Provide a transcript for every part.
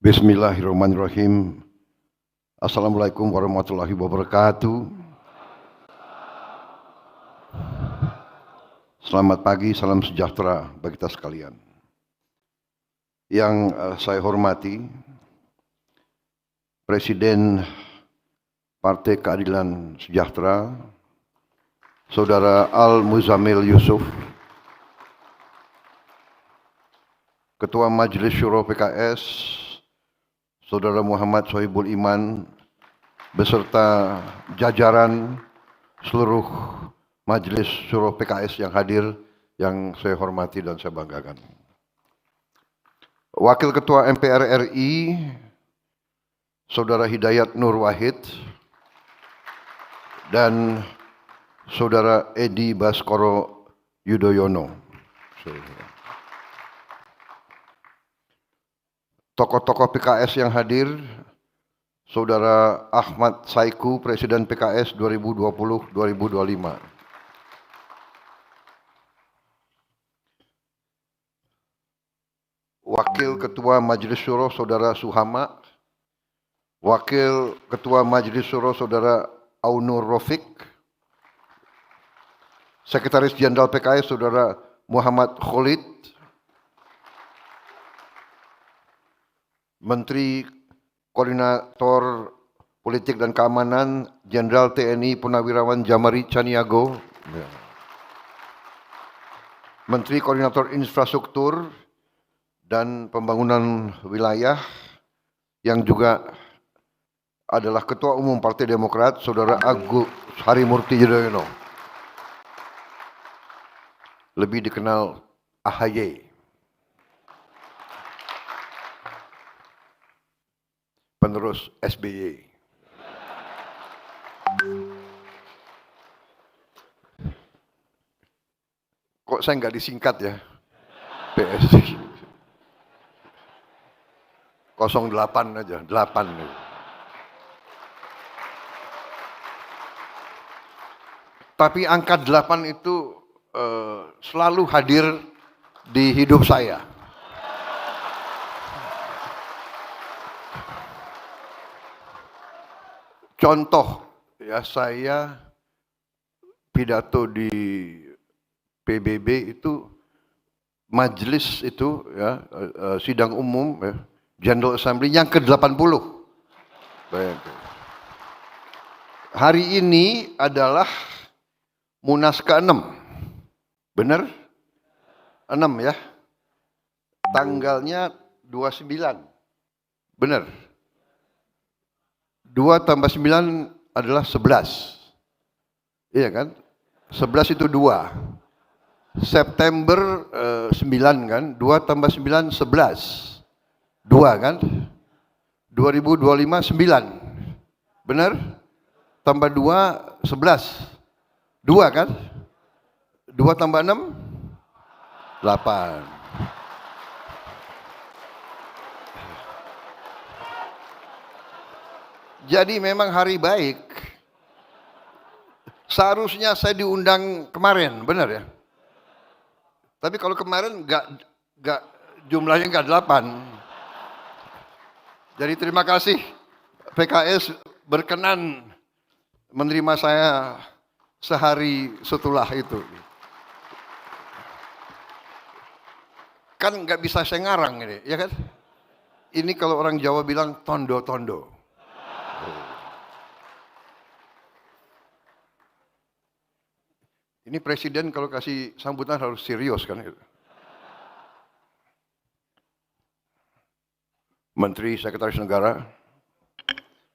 Bismillahirrahmanirrahim. Assalamualaikum warahmatullahi wabarakatuh. Selamat pagi, salam sejahtera bagi kita sekalian. Yang saya hormati Presiden Partai Keadilan Sejahtera, Saudara Al-Muzammil Yusuf, Ketua Majelis Syuro PKS, Saudara Muhammad Sohibul Iman, beserta jajaran seluruh Majelis Syuro PKS yang hadir, yang saya hormati dan saya banggakan. Wakil Ketua MPR RI, Saudara Hidayat Nur Wahid, dan Saudara Edi Baskoro Yudhoyono. Tokoh-tokoh PKS yang hadir, Saudara Ahmad Saiku, Presiden PKS 2020-2025. Wakil Ketua Majelis Syuro, Saudara Suhama. Wakil Ketua Majelis Syuro, Saudara Aunur Rofiq. Sekretaris Jenderal PKS, Saudara Muhammad Khalid. Menteri Koordinator Politik dan Keamanan Jenderal TNI Purnawirawan Jamari Caniago, Menteri Koordinator Infrastruktur dan Pembangunan Wilayah yang juga adalah Ketua Umum Partai Demokrat, Saudara Agus Harimurti Yudhoyono, lebih dikenal AHY. Penerus SBY. Kok saya nggak disingkat ya? PS 08 aja, 8. Tapi angka 8 itu selalu hadir di hidup saya. Contoh, ya, saya pidato di PBB itu, majelis itu, ya, sidang umum, ya, General Assembly yang ke-80. Hari ini adalah Munas ke-6. Benar? 6 ya. Tanggalnya 29. Benar? 2 tambah 9 adalah 11. Iya kan? 11 itu 2. September 9 kan? 2 tambah 9, 11. 2 kan? 2025, 9. Benar? Tambah 2, 11. 2 kan? 2 tambah 6, 8. Jadi memang hari baik. Seharusnya saya diundang kemarin, benar ya? Tapi kalau kemarin nggak jumlahnya nggak 8. Jadi terima kasih PKS berkenan menerima saya sehari setelah itu. Kan nggak bisa saya ngarang ini, ya kan? Ini kalau orang Jawa bilang tondo-tondo. Ini presiden kalau kasih sambutan harus serius kan? Menteri Sekretaris Negara,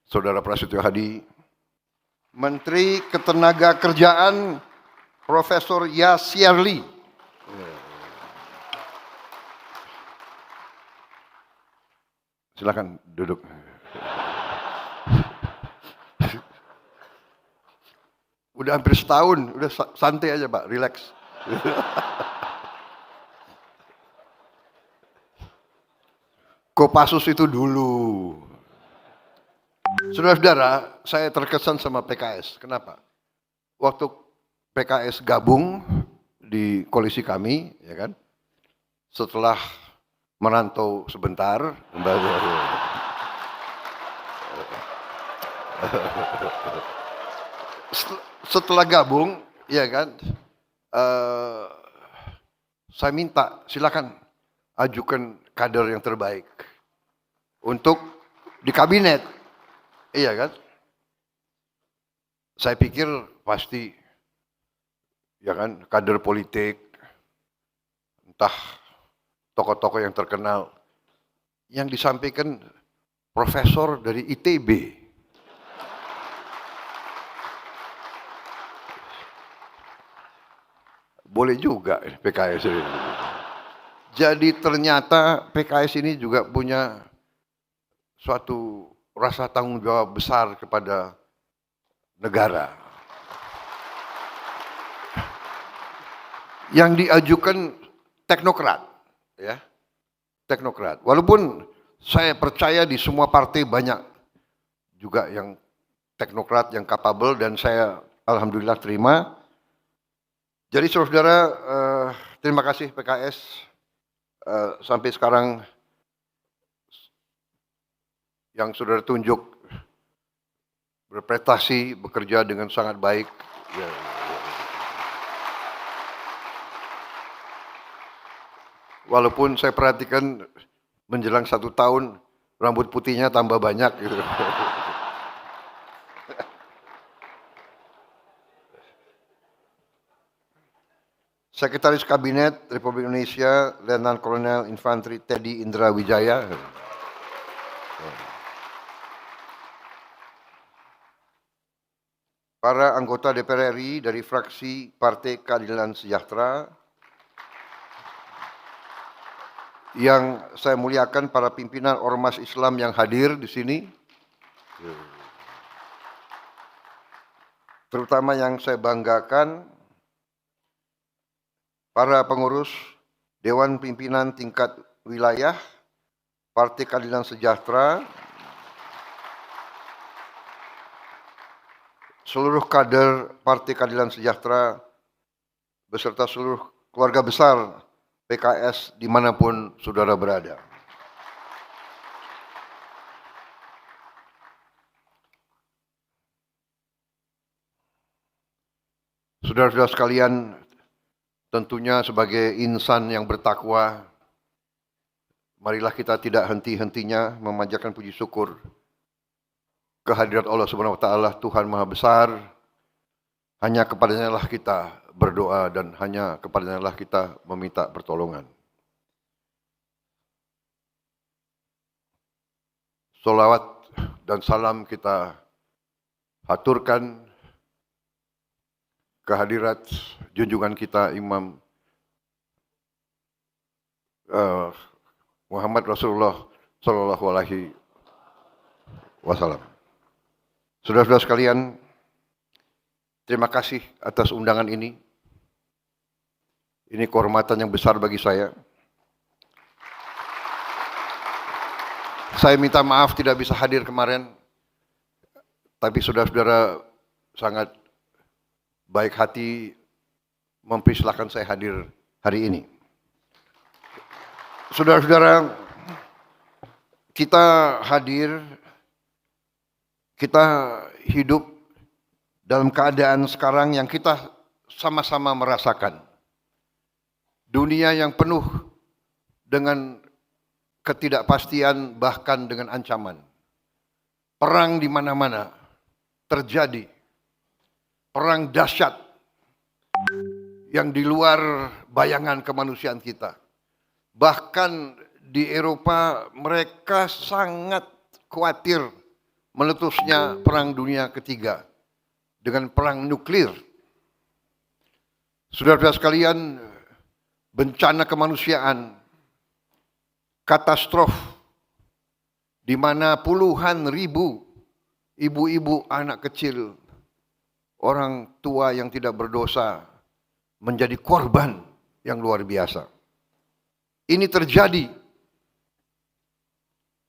Saudara Prasetyo Hadi, Menteri Ketenagakerjaan, Profesor Yasirli, silakan duduk. Udah hampir setahun, udah santai aja Pak, relax. Kopassus itu dulu. Saudara-saudara, saya terkesan sama PKS. Kenapa? Waktu PKS gabung di koalisi kami, ya kan? Setelah merantau sebentar, kembali. Setelah gabung, ya kan, saya minta silakan ajukan kader yang terbaik untuk di kabinet, iya kan? Saya pikir pasti, ya kan, kader politik, entah tokoh-tokoh yang terkenal, yang disampaikan profesor dari ITB. Boleh juga PKS ini. Jadi ternyata PKS ini juga punya suatu rasa tanggung jawab besar kepada negara. Yang diajukan teknokrat, ya, teknokrat. Walaupun saya percaya di semua partai banyak juga yang teknokrat yang capable dan saya alhamdulillah terima. Jadi saudara-saudara, terima kasih PKS sampai sekarang yang saudara tunjuk berprestasi, bekerja dengan sangat baik. Ya. Walaupun saya perhatikan menjelang 1 tahun rambut putihnya tambah banyak gitu. Sekretaris Kabinet Republik Indonesia Letnan Kolonel Infanteri Teddy Indra Wijaya. Para anggota DPR RI dari fraksi Partai Keadilan Sejahtera. Yang saya muliakan para pimpinan ormas Islam yang hadir di sini. Terutama yang saya banggakan para pengurus Dewan Pimpinan Tingkat Wilayah Partai Keadilan Sejahtera, seluruh kader Partai Keadilan Sejahtera, beserta seluruh keluarga besar PKS dimanapun saudara berada. Saudara-saudara sekalian, tentunya sebagai insan yang bertakwa, marilah kita tidak henti-hentinya memanjatkan puji syukur kehadirat Allah Subhanahu wa taala, Tuhan Maha Besar. Hanya kepadanya lah kita berdoa dan hanya kepadanya lah kita meminta pertolongan. Salawat dan salam kita haturkan kehadirat junjungan kita Imam Muhammad Rasulullah Sallallahu Alaihi Wasallam. Saudara-saudara sekalian, terima kasih atas undangan ini. Ini kehormatan yang besar bagi saya. Saya minta maaf tidak bisa hadir kemarin, tapi saudara-saudara sangat baik hati mempersilahkan saya hadir hari ini. Saudara-saudara, kita hadir, kita hidup dalam keadaan sekarang yang kita sama-sama merasakan. Dunia yang penuh dengan ketidakpastian bahkan dengan ancaman. Perang di mana-mana terjadi. Perang dahsyat yang di luar bayangan kemanusiaan kita. Bahkan di Eropa mereka sangat khawatir meletusnya perang dunia ketiga dengan perang nuklir. Saudara-saudara sekalian, bencana kemanusiaan, katastrof di mana puluhan ribu ibu-ibu, anak kecil, orang tua yang tidak berdosa menjadi korban yang luar biasa. Ini terjadi.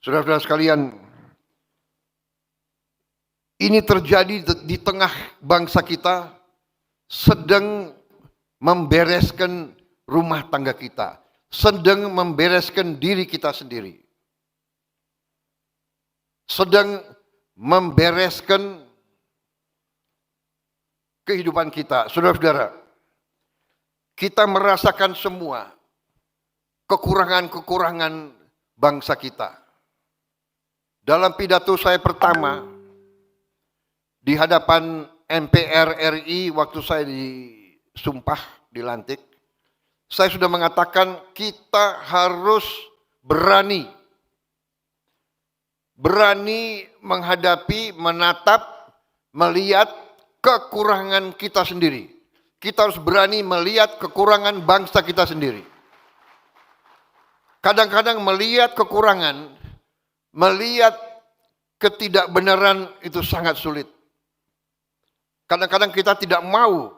Saudara-saudara sekalian, ini terjadi di tengah bangsa kita sedang membereskan rumah tangga kita, sedang membereskan diri kita sendiri, sedang membereskan kehidupan kita. Saudara-saudara, kita merasakan semua kekurangan-kekurangan bangsa kita. Dalam pidato saya pertama di hadapan MPR RI waktu saya disumpah, dilantik, saya sudah mengatakan kita harus berani menghadapi, menatap, melihat kekurangan kita sendiri. Kita harus berani melihat kekurangan bangsa kita sendiri. Kadang-kadang melihat kekurangan, melihat ketidakbenaran itu sangat sulit. Kadang-kadang kita tidak mau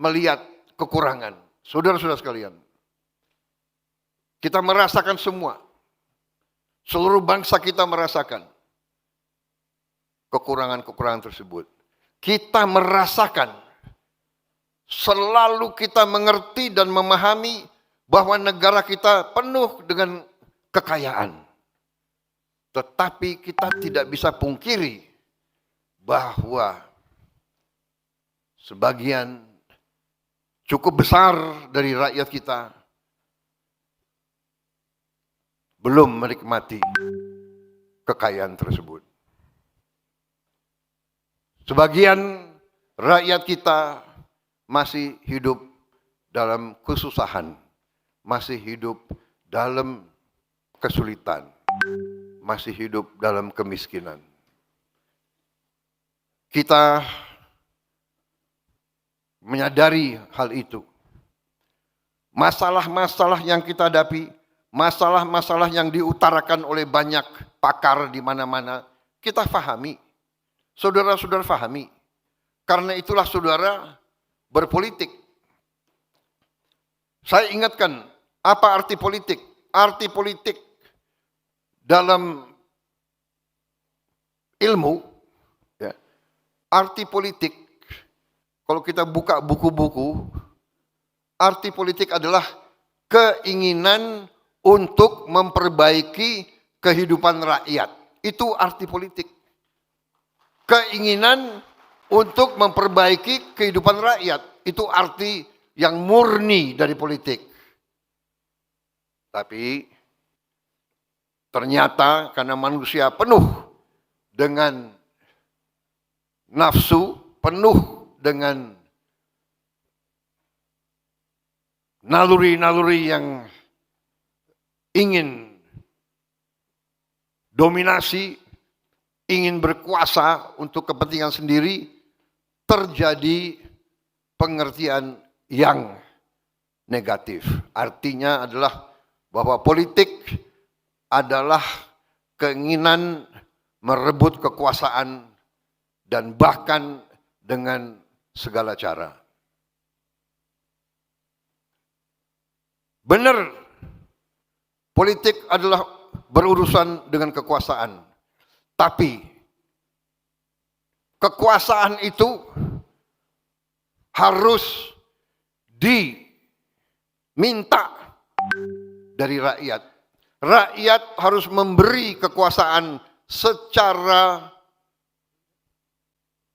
melihat kekurangan. Saudara-saudara sekalian, kita merasakan semua. Seluruh bangsa kita merasakan kekurangan-kekurangan tersebut. Kita merasakan, selalu kita mengerti dan memahami bahwa negara kita penuh dengan kekayaan. Tetapi kita tidak bisa pungkiri bahwa sebagian cukup besar dari rakyat kita belum menikmati kekayaan tersebut. Sebagian rakyat kita masih hidup dalam kesusahan, masih hidup dalam kesulitan, masih hidup dalam kemiskinan. Kita menyadari hal itu. Masalah-masalah yang kita hadapi, masalah-masalah yang diutarakan oleh banyak pakar di mana-mana, kita fahami. Saudara-saudara fahami. Karena itulah saudara berpolitik. Saya ingatkan, apa arti politik? Arti politik dalam ilmu, ya, arti politik, kalau kita buka buku-buku, arti politik adalah keinginan untuk memperbaiki kehidupan rakyat. Itu arti politik. Keinginan untuk memperbaiki kehidupan rakyat. Itu arti yang murni dari politik. Tapi ternyata karena manusia penuh dengan nafsu, penuh dengan naluri-naluri yang ingin dominasi, ingin berkuasa untuk kepentingan sendiri, terjadi pengertian yang negatif. Artinya adalah bahwa politik adalah keinginan merebut kekuasaan dan bahkan dengan segala cara. Benar, politik adalah berurusan dengan kekuasaan. Tapi kekuasaan itu harus diminta dari rakyat. Rakyat harus memberi kekuasaan secara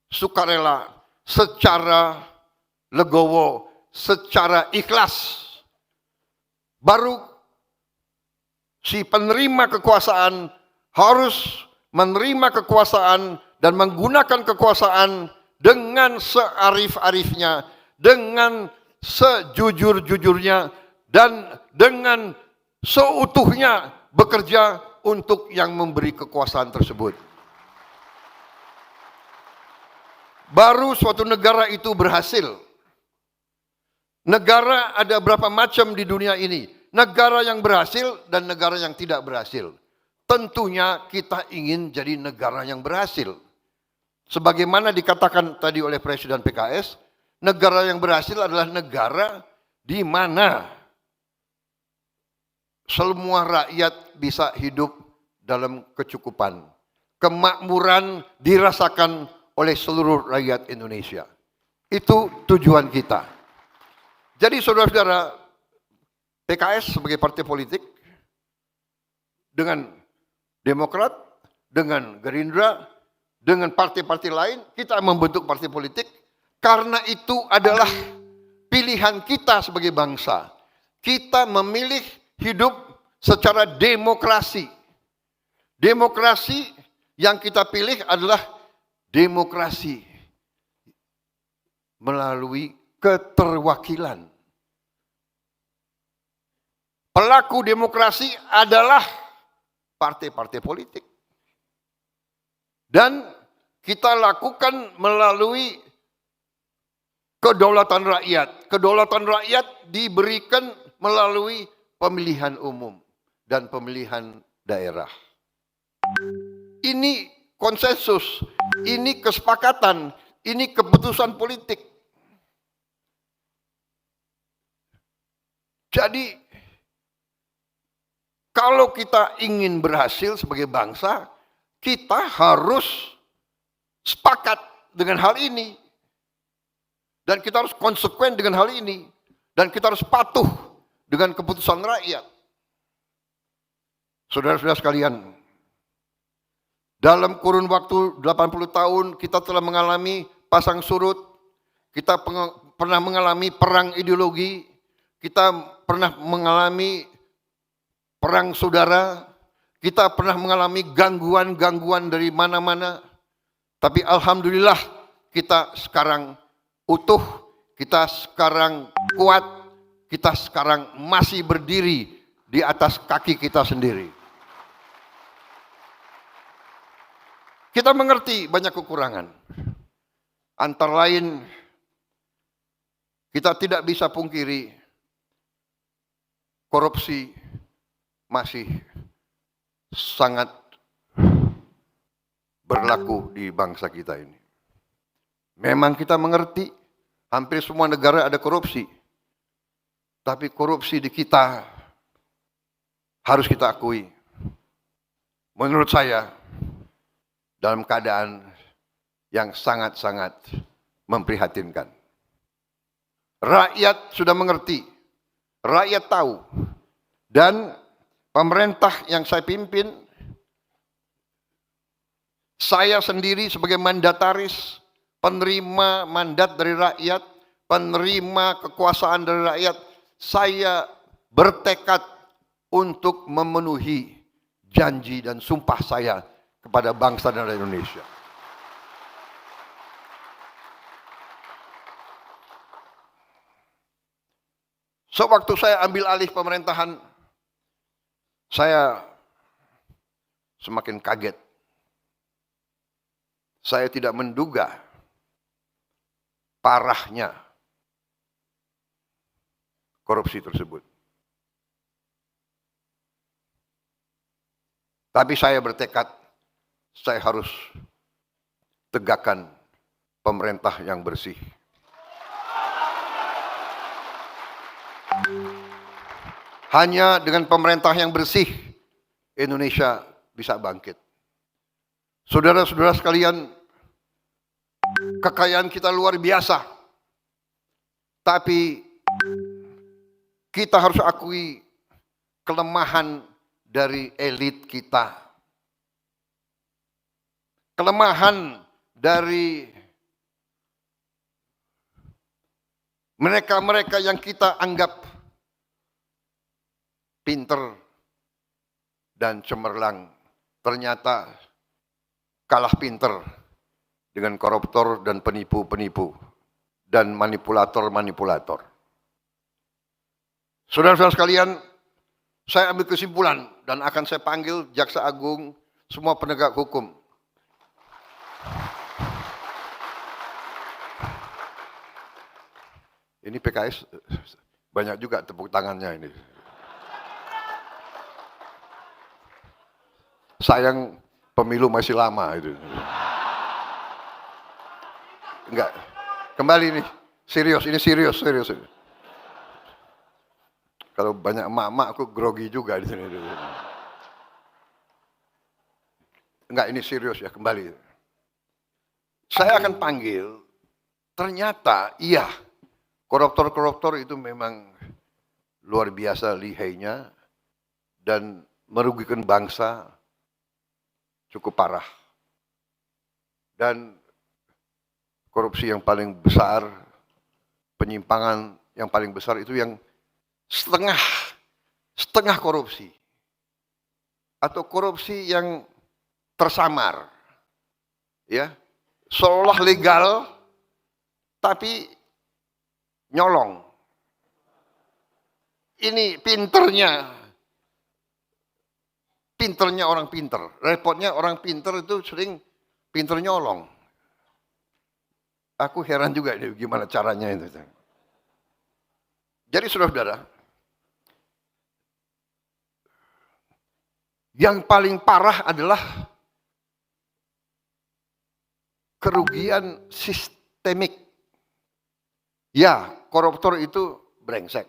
sukarela, secara legowo, secara ikhlas. Baru si penerima kekuasaan harus menerima kekuasaan dan menggunakan kekuasaan dengan searif-arifnya, dengan sejujur-jujurnya, dan dengan seutuhnya bekerja untuk yang memberi kekuasaan tersebut. Baru suatu negara itu berhasil. Negara ada berapa macam di dunia ini? Negara yang berhasil dan negara yang tidak berhasil. Tentunya kita ingin jadi negara yang berhasil. Sebagaimana dikatakan tadi oleh Presiden PKS, negara yang berhasil adalah negara di mana semua rakyat bisa hidup dalam kecukupan. Kemakmuran dirasakan oleh seluruh rakyat Indonesia. Itu tujuan kita. Jadi saudara-saudara, PKS sebagai partai politik dengan Demokrat, dengan Gerindra, dengan partai-partai lain, kita membentuk partai politik, karena itu adalah pilihan kita sebagai bangsa. Kita memilih hidup secara demokrasi. Demokrasi yang kita pilih adalah demokrasi melalui keterwakilan. Pelaku demokrasi adalah partai-partai politik. Dan kita lakukan melalui kedaulatan rakyat. Kedaulatan rakyat diberikan melalui pemilihan umum dan pemilihan daerah. Ini konsensus, ini kesepakatan, ini keputusan politik. Jadi, kalau kita ingin berhasil sebagai bangsa, kita harus sepakat dengan hal ini. Dan kita harus konsekuen dengan hal ini. Dan kita harus patuh dengan keputusan rakyat. Saudara-saudara sekalian, dalam kurun waktu 80 tahun kita telah mengalami pasang surut, kita pernah mengalami perang ideologi, kita pernah mengalami perang saudara, kita pernah mengalami gangguan-gangguan dari mana-mana, tapi alhamdulillah kita sekarang utuh, kita sekarang kuat, kita sekarang masih berdiri di atas kaki kita sendiri. Kita mengerti banyak kekurangan. Antara lain, kita tidak bisa pungkiri korupsi masih sangat berlaku di bangsa kita ini. Memang kita mengerti hampir semua negara ada korupsi. Tapi korupsi di kita harus kita akui. Menurut saya dalam keadaan yang sangat-sangat memprihatinkan. Rakyat sudah mengerti, rakyat tahu, dan pemerintah yang saya pimpin, saya sendiri sebagai mandataris, penerima mandat dari rakyat, penerima kekuasaan dari rakyat, saya bertekad untuk memenuhi janji dan sumpah saya kepada bangsa dan rakyat Indonesia. Sewaktu saya ambil alih pemerintahan, saya semakin kaget. Saya tidak menduga parahnya korupsi tersebut. Tapi saya bertekad, saya harus tegakkan pemerintah yang bersih. Hanya dengan pemerintah yang bersih, Indonesia bisa bangkit. Saudara-saudara sekalian, kekayaan kita luar biasa. Tapi kita harus akui kelemahan dari elit kita. Kelemahan dari mereka-mereka yang kita anggap pinter dan cemerlang, ternyata kalah pinter dengan koruptor dan penipu-penipu dan manipulator-manipulator. Saudara-saudara sekalian, saya ambil kesimpulan dan akan saya panggil Jaksa Agung, semua penegak hukum. Ini PKS banyak juga tepuk tangannya ini. Sayang pemilu masih lama itu. Enggak. Kembali nih, serius, ini serius. Kalau banyak emak-emak aku grogi juga di sini. Enggak, ini serius ya, kembali. Saya akan panggil, ternyata iya, koruptor-koruptor itu memang luar biasa lihainya dan merugikan bangsa cukup parah. Dan korupsi yang paling besar, penyimpangan yang paling besar itu yang setengah korupsi. Atau korupsi yang tersamar. Ya, seolah legal tapi nyolong. Ini pinternya orang pinter. Repotnya orang pinter itu sering pinter nyolong. Aku heran juga ini gimana caranya itu. Jadi saudara-saudara, yang paling parah adalah kerugian sistemik. Ya, koruptor itu brengsek.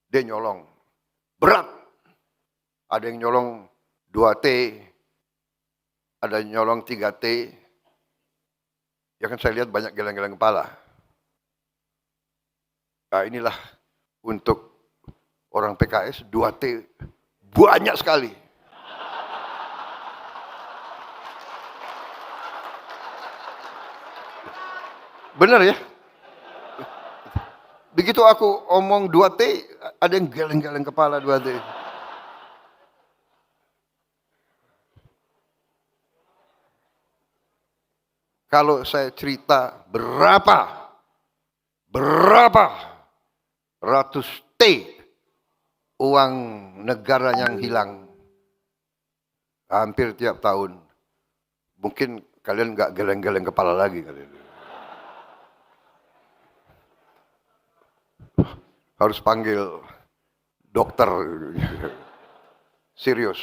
Dia nyolong. Berat. Ada yang nyolong 2T, ada yang nyolong 3T. Ya kan saya lihat banyak geleng-geleng kepala. Nah inilah untuk orang PKS 2T banyak sekali. Benar ya? Begitu aku omong 2T, ada yang geleng-geleng kepala 2T. Kalau saya cerita berapa ratus T uang negara yang hilang hampir tiap tahun, mungkin kalian nggak geleng-geleng kepala lagi kalian. Harus panggil dokter. Serius.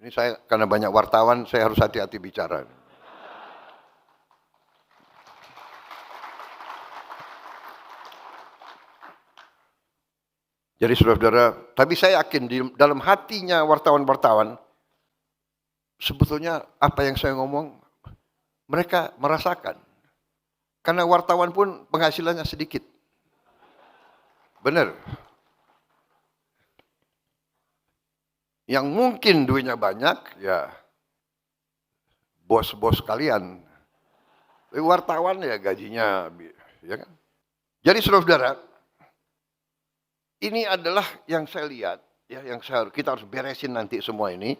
Ini saya karena banyak wartawan, saya harus hati-hati bicara. Jadi saudara-saudara, tapi saya yakin di dalam hatinya wartawan-wartawan, sebetulnya apa yang saya ngomong, mereka merasakan. Karena wartawan pun penghasilannya sedikit. Benar. Yang mungkin duitnya banyak, ya bos-bos kalian. Tapi wartawan ya gajinya, ya kan? Jadi saudara-saudara, ini adalah yang saya lihat, ya, yang kita harus beresin nanti semua ini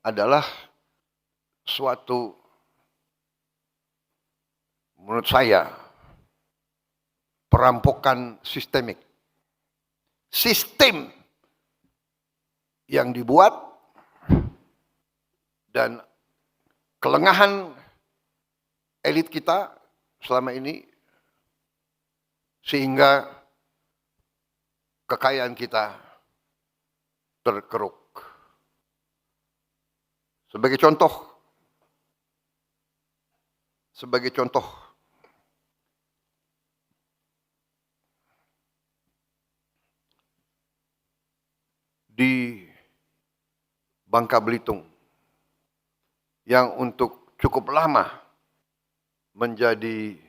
adalah suatu, menurut saya, perampokan sistemik. Sistem yang dibuat dan kelengahan elit kita selama ini sehingga kekayaan kita terkeruk. Sebagai contoh, di Bangka Belitung yang untuk cukup lama menjadi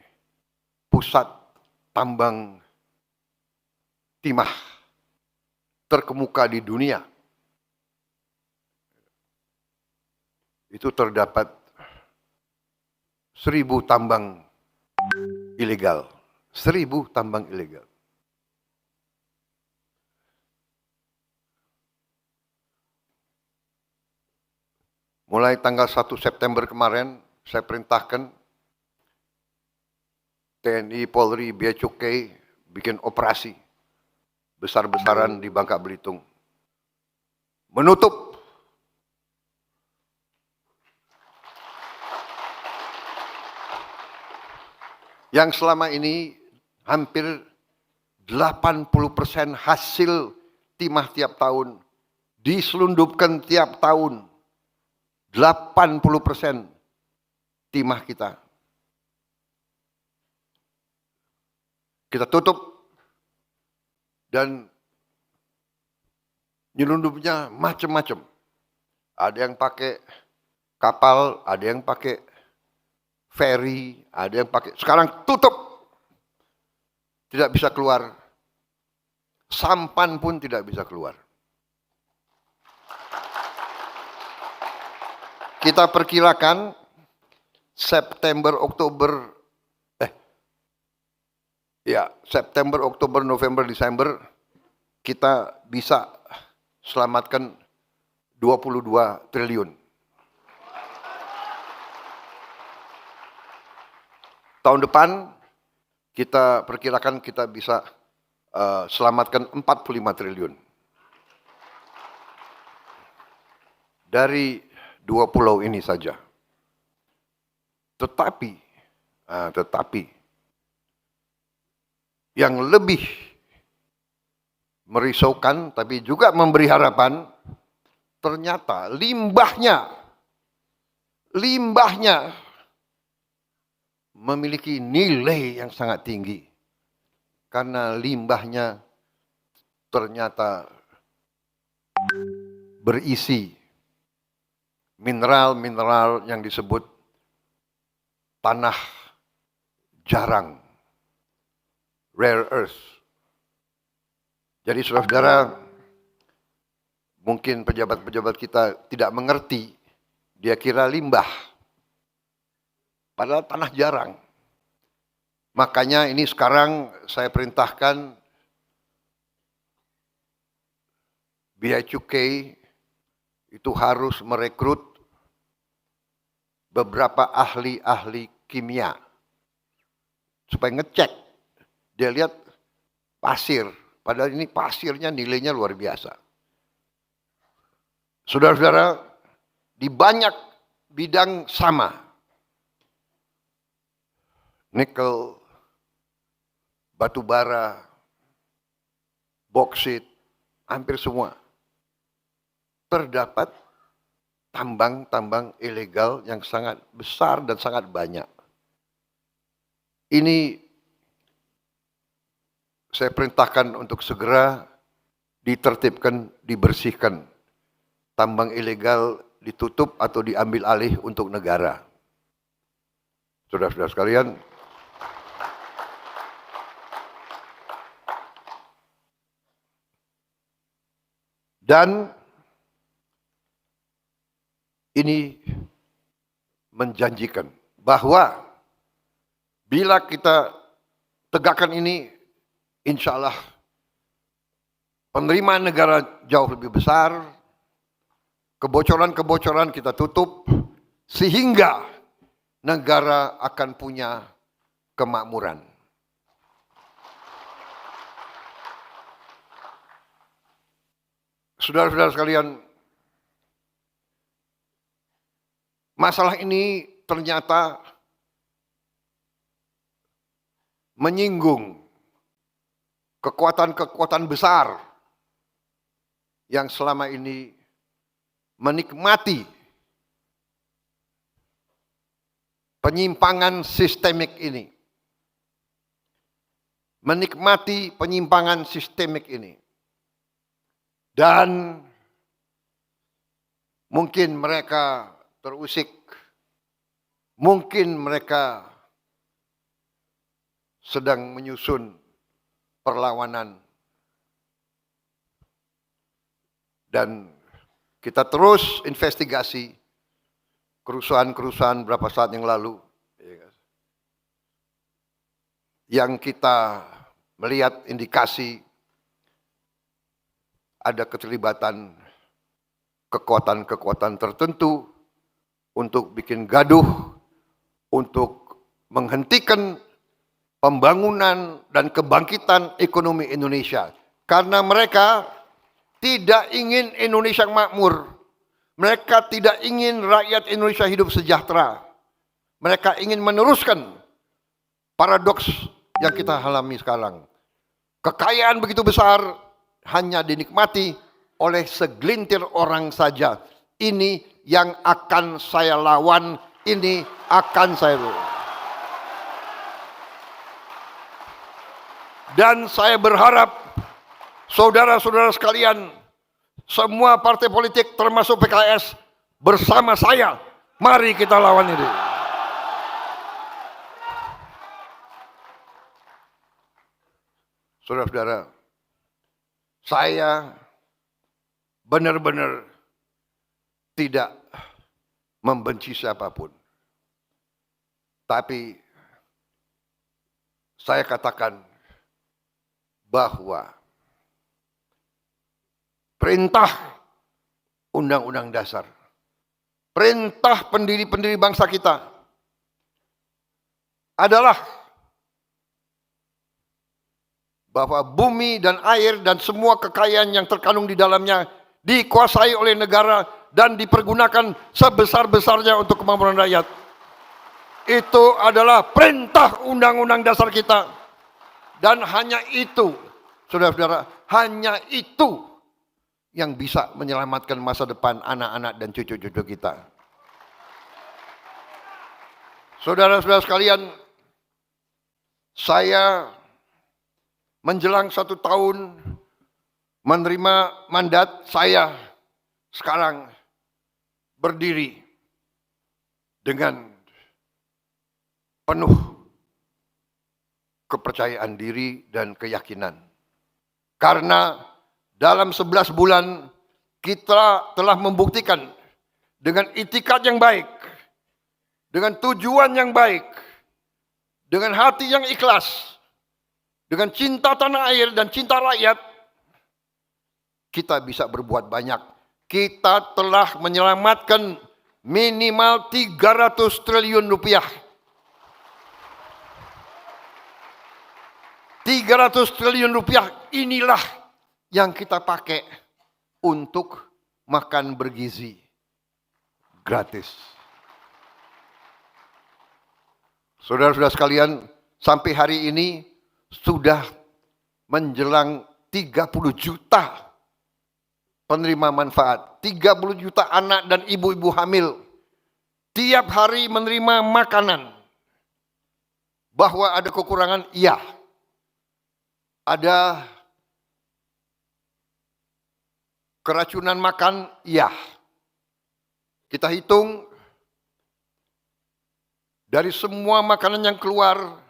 pusat tambang timah terkemuka di dunia. Itu terdapat 1.000 tambang ilegal. 1.000 tambang ilegal. Mulai tanggal 1 September kemarin, saya perintahkan TNI, Polri, Bea Cukai bikin operasi besar-besaran di Bangka Belitung. Menutup yang selama ini hampir 80% hasil timah tiap tahun diselundupkan tiap tahun. 80% timah kita tutup. Dan nyelundupnya macam-macam. Ada yang pakai kapal, ada yang pakai ferry, ada yang pakai. Sekarang tutup. Tidak bisa keluar. Sampan pun tidak bisa keluar. Kita perkirakan September, Oktober, September, Oktober, November, Desember, kita bisa selamatkan 22 triliun. Tahun depan kita perkirakan kita bisa selamatkan 45 triliun. Dari 2 pulau ini saja. Tetapi yang lebih merisaukan tapi juga memberi harapan, ternyata limbahnya memiliki nilai yang sangat tinggi. Karena limbahnya ternyata berisi mineral-mineral yang disebut tanah jarang, rare earth. Jadi saudara-saudara, mungkin pejabat-pejabat kita tidak mengerti, dia kira limbah, padahal tanah jarang. Makanya ini sekarang saya perintahkan Bea Cukai itu harus merekrut beberapa ahli-ahli kimia supaya ngecek. Dia lihat pasir, padahal ini pasirnya nilainya luar biasa. Saudara-saudara, di banyak bidang sama. Nikel, batu bara, boksit, hampir semua. Terdapat tambang-tambang ilegal yang sangat besar dan sangat banyak. Ini saya perintahkan untuk segera ditertibkan, dibersihkan. Tambang ilegal ditutup atau diambil alih untuk negara. Saudara-saudara sekalian, dan ini menjanjikan bahwa bila kita tegakkan ini, insya Allah penerimaan negara jauh lebih besar, kebocoran-kebocoran kita tutup, sehingga negara akan punya kemakmuran. Saudara-saudara sekalian, masalah ini ternyata menyinggung kekuatan-kekuatan besar yang selama ini menikmati penyimpangan sistemik ini. Menikmati penyimpangan sistemik ini. Dan mungkin mereka terusik, mungkin mereka sedang menyusun perlawanan. Dan kita terus investigasi kerusuhan-kerusuhan beberapa saat yang lalu. Yang kita melihat indikasi ada keterlibatan kekuatan-kekuatan tertentu untuk bikin gaduh, untuk menghentikan pembangunan dan kebangkitan ekonomi Indonesia. Karena mereka tidak ingin Indonesia makmur. Mereka tidak ingin rakyat Indonesia hidup sejahtera. Mereka ingin meneruskan paradoks yang kita alami sekarang. Kekayaan begitu besar hanya dinikmati oleh segelintir orang saja. Ini yang akan saya lawan, ini akan saya lawan. Dan saya berharap saudara-saudara sekalian, semua partai politik termasuk PKS bersama saya, mari kita lawan ini. Saudara-saudara, saya benar-benar tidak membenci siapapun. Tapi saya katakan bahwa perintah Undang-Undang Dasar, perintah pendiri-pendiri bangsa kita adalah bahwa bumi dan air dan semua kekayaan yang terkandung di dalamnya dikuasai oleh negara dan dipergunakan sebesar-besarnya untuk kemakmuran rakyat. Itu adalah perintah Undang-Undang Dasar kita. Dan hanya itu, saudara-saudara, hanya itu yang bisa menyelamatkan masa depan anak-anak dan cucu-cucu kita. Saudara-saudara sekalian, saya menjelang 1 tahun menerima mandat, saya sekarang berdiri dengan penuh kepercayaan diri dan keyakinan. Karena dalam 11 bulan kita telah membuktikan dengan itikad yang baik, dengan tujuan yang baik, dengan hati yang ikhlas, dengan cinta tanah air dan cinta rakyat, kita bisa berbuat banyak. Kita telah menyelamatkan minimal 300 triliun rupiah. 300 triliun rupiah inilah yang kita pakai untuk makan bergizi gratis. Saudara-saudara sekalian, sampai hari ini sudah menjelang 30 juta penerima manfaat. 30 juta anak dan ibu-ibu hamil tiap hari menerima makanan. Bahwa ada kekurangan, iya. Ada keracunan makan, iya. Kita hitung dari semua makanan yang keluar,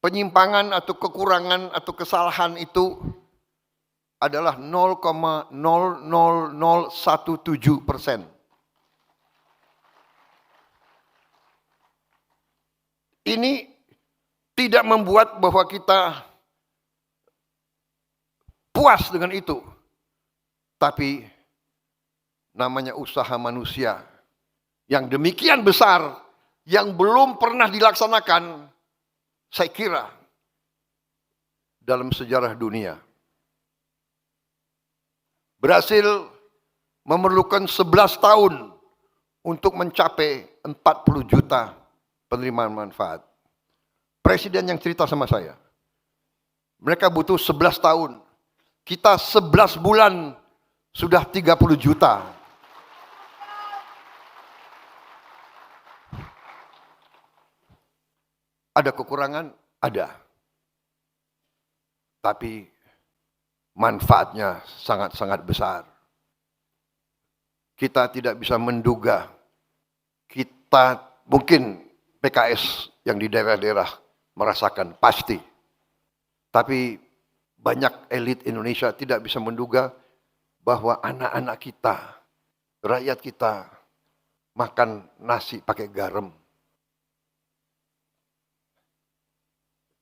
penyimpangan atau kekurangan atau kesalahan itu adalah 0,00017%. Ini tidak membuat bahwa kita puas dengan itu. Tapi namanya usaha manusia yang demikian besar, yang belum pernah dilaksanakan, saya kira dalam sejarah dunia. Berhasil memerlukan 11 tahun untuk mencapai 40 juta penerimaan manfaat. Presiden yang cerita sama saya, mereka butuh 11 tahun. Kita 11 bulan sudah 30 juta. Ada kekurangan? Ada. Tapi manfaatnya sangat-sangat besar. Kita tidak bisa menduga. Kita mungkin PKS yang di daerah-daerah merasakan pasti. Tapi banyak elit Indonesia tidak bisa menduga bahwa anak-anak kita, rakyat kita makan nasi pakai garam.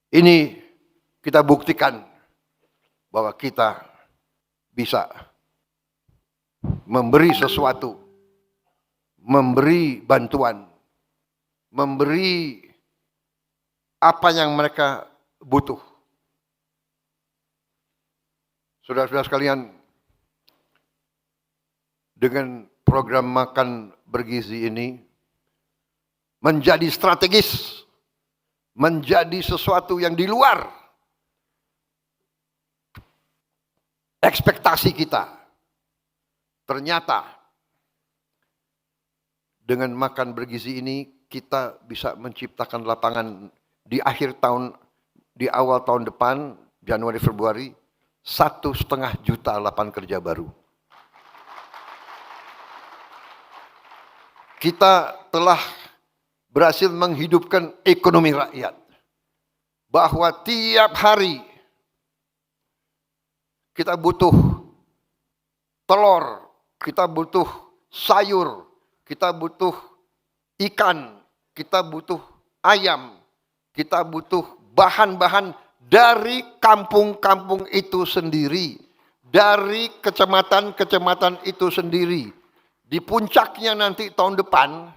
Ini kita buktikan bahwa kita bisa memberi sesuatu, memberi bantuan, memberi apa yang mereka butuh. Saudara-saudara sekalian, dengan program makan bergizi ini menjadi strategis, menjadi sesuatu yang di luar ekspektasi kita. Ternyata dengan makan bergizi ini kita bisa menciptakan lapangan di akhir tahun, di awal tahun depan, Januari Februari, 1,5 juta lapangan kerja baru. Kita telah berhasil menghidupkan ekonomi rakyat. Bahwa tiap hari kita butuh telur, kita butuh sayur, kita butuh ikan, kita butuh ayam, kita butuh bahan-bahan dari kampung-kampung itu sendiri, dari kecamatan-kecamatan itu sendiri. Di puncaknya nanti tahun depan,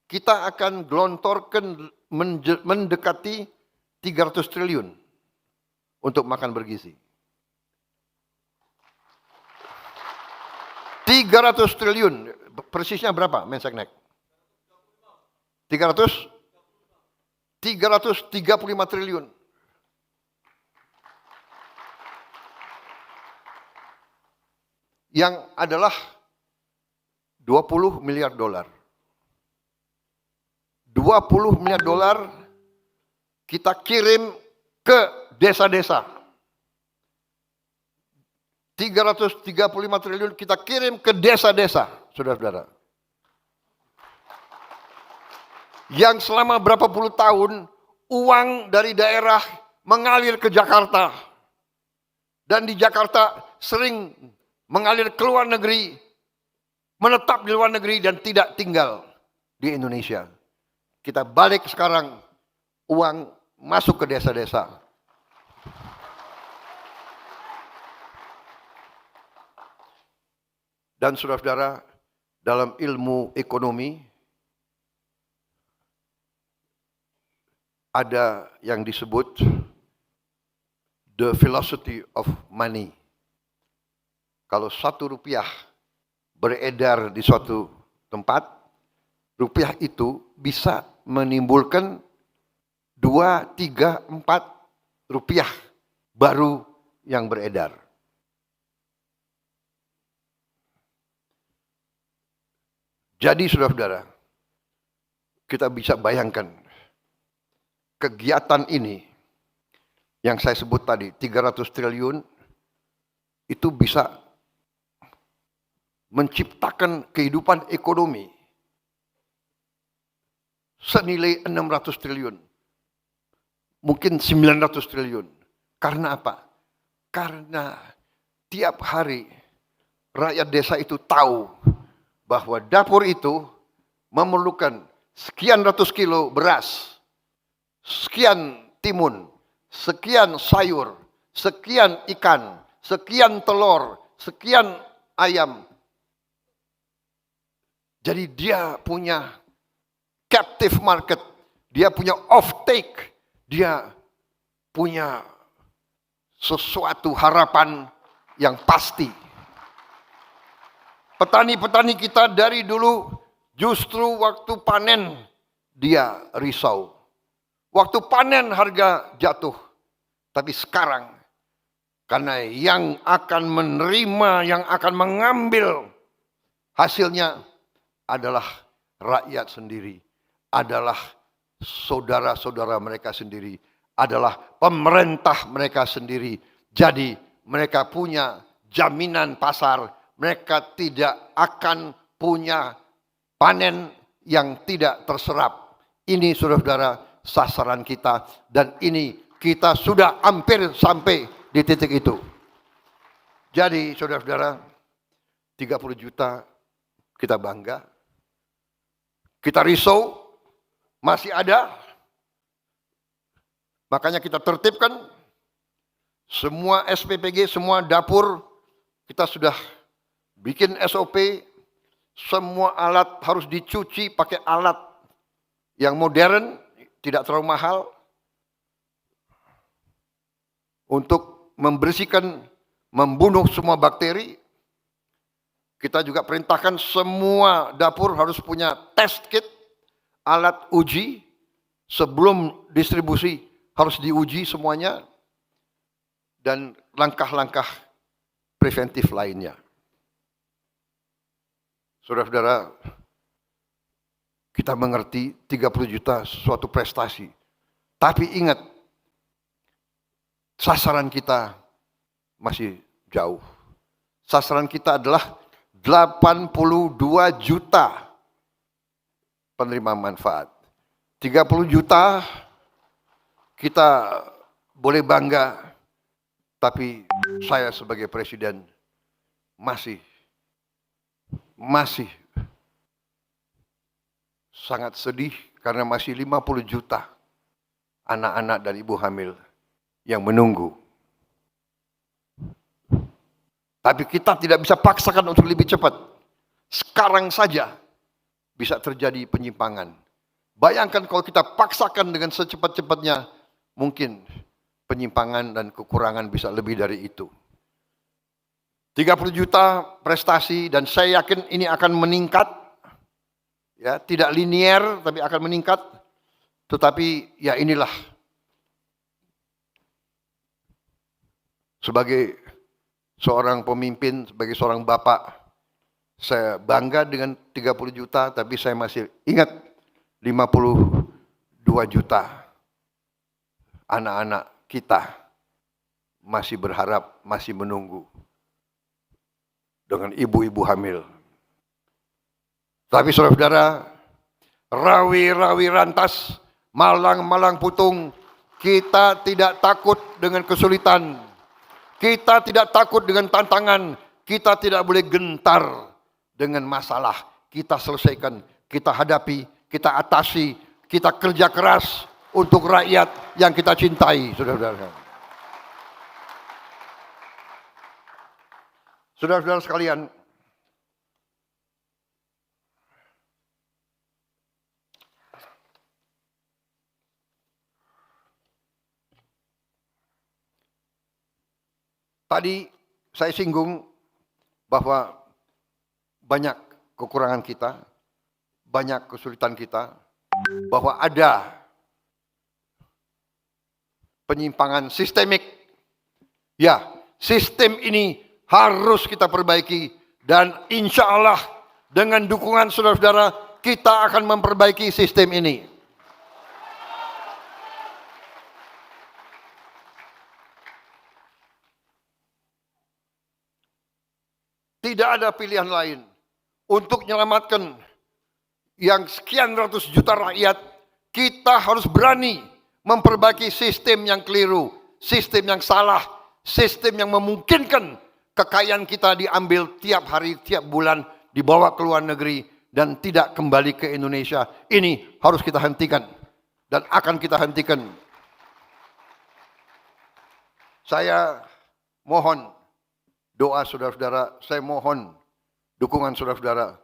kita akan gelontorkan mendekati 300 triliun untuk makan bergizi. 300 triliun, persisnya berapa Menseknek? 335 triliun. Yang adalah 20 miliar dolar. 20 miliar dolar kita kirim ke desa-desa. 335 triliun kita kirim ke desa-desa, saudara-saudara. Yang selama berapa puluh tahun uang dari daerah mengalir ke Jakarta. Dan di Jakarta sering mengalir ke luar negeri, menetap di luar negeri dan tidak tinggal di Indonesia. Kita balik sekarang, uang masuk ke desa-desa. Dan saudara-saudara, dalam ilmu ekonomi, ada yang disebut the philosophy of money. Kalau 1 rupiah beredar di suatu tempat, rupiah itu bisa menimbulkan 2, 3, 4 rupiah baru yang beredar. Jadi saudara-saudara, kita bisa bayangkan kegiatan ini yang saya sebut tadi 300 triliun itu bisa menciptakan kehidupan ekonomi senilai 600 triliun. Mungkin 900 triliun. Karena apa? Karena tiap hari rakyat desa itu tahu bahwa dapur itu memerlukan sekian ratus kilo beras, sekian timun, sekian sayur, sekian ikan, sekian telur, sekian ayam. Jadi dia punya captive market, dia punya off-take, dia punya sesuatu harapan yang pasti. Petani-petani kita dari dulu justru waktu panen dia risau. Waktu panen harga jatuh. Tapi sekarang karena yang akan menerima, yang akan mengambil hasilnya adalah rakyat sendiri, adalah saudara-saudara mereka sendiri, adalah pemerintah mereka sendiri. Jadi mereka punya jaminan pasar. Mereka tidak akan punya panen yang tidak terserap. Ini saudara-saudara sasaran kita. Dan ini kita sudah hampir sampai di titik itu. Jadi saudara-saudara 30 juta kita bangga. Kita risau masih ada. Makanya kita tertibkan semua SPPG, semua dapur kita sudah bikin SOP, semua alat harus dicuci pakai alat yang modern, tidak terlalu mahal, untuk membersihkan, membunuh semua bakteri. Kita juga perintahkan semua dapur harus punya test kit, alat uji, sebelum distribusi harus diuji semuanya, dan langkah-langkah preventif lainnya. Saudara-saudara, kita mengerti 30 juta suatu prestasi. Tapi ingat, sasaran kita masih jauh. Sasaran kita adalah 82 juta penerima manfaat. 30 juta kita boleh bangga, tapi saya sebagai presiden masih sangat sedih karena masih 50 juta anak-anak dan ibu hamil yang menunggu. Tapi kita tidak bisa paksakan untuk lebih cepat. Sekarang saja bisa terjadi penyimpangan. Bayangkan kalau kita paksakan dengan secepat-cepatnya, mungkin penyimpangan dan kekurangan bisa lebih dari itu. 30 juta prestasi dan saya yakin ini akan meningkat. Ya, tidak linier tapi akan meningkat. Tetapi ya inilah sebagai seorang pemimpin, sebagai seorang bapak, saya bangga dengan 30 juta, tapi saya masih ingat 52 juta anak-anak kita masih berharap, masih menunggu dengan ibu-ibu hamil. Tapi saudara-saudara, rawi-rawi rantas, malang-malang putung, kita tidak takut dengan kesulitan. Kita tidak takut dengan tantangan. Kita tidak boleh gentar dengan masalah. Kita selesaikan, kita hadapi, kita atasi, kita kerja keras untuk rakyat yang kita cintai, saudara-saudara. Saudara-saudara sekalian, tadi saya singgung bahwa banyak kekurangan kita, banyak kesulitan kita, bahwa ada penyimpangan sistemik. Ya, sistem ini harus kita perbaiki dan insya Allah dengan dukungan saudara-saudara kita akan memperbaiki sistem ini. Tidak ada pilihan lain untuk menyelamatkan yang sekian ratus juta rakyat. Kita harus berani memperbaiki sistem yang keliru, sistem yang salah, sistem yang memungkinkan kekayaan kita diambil tiap hari, tiap bulan, dibawa ke luar negeri dan tidak kembali ke Indonesia. Ini harus kita hentikan dan akan kita hentikan. Saya mohon doa saudara-saudara, saya mohon dukungan saudara-saudara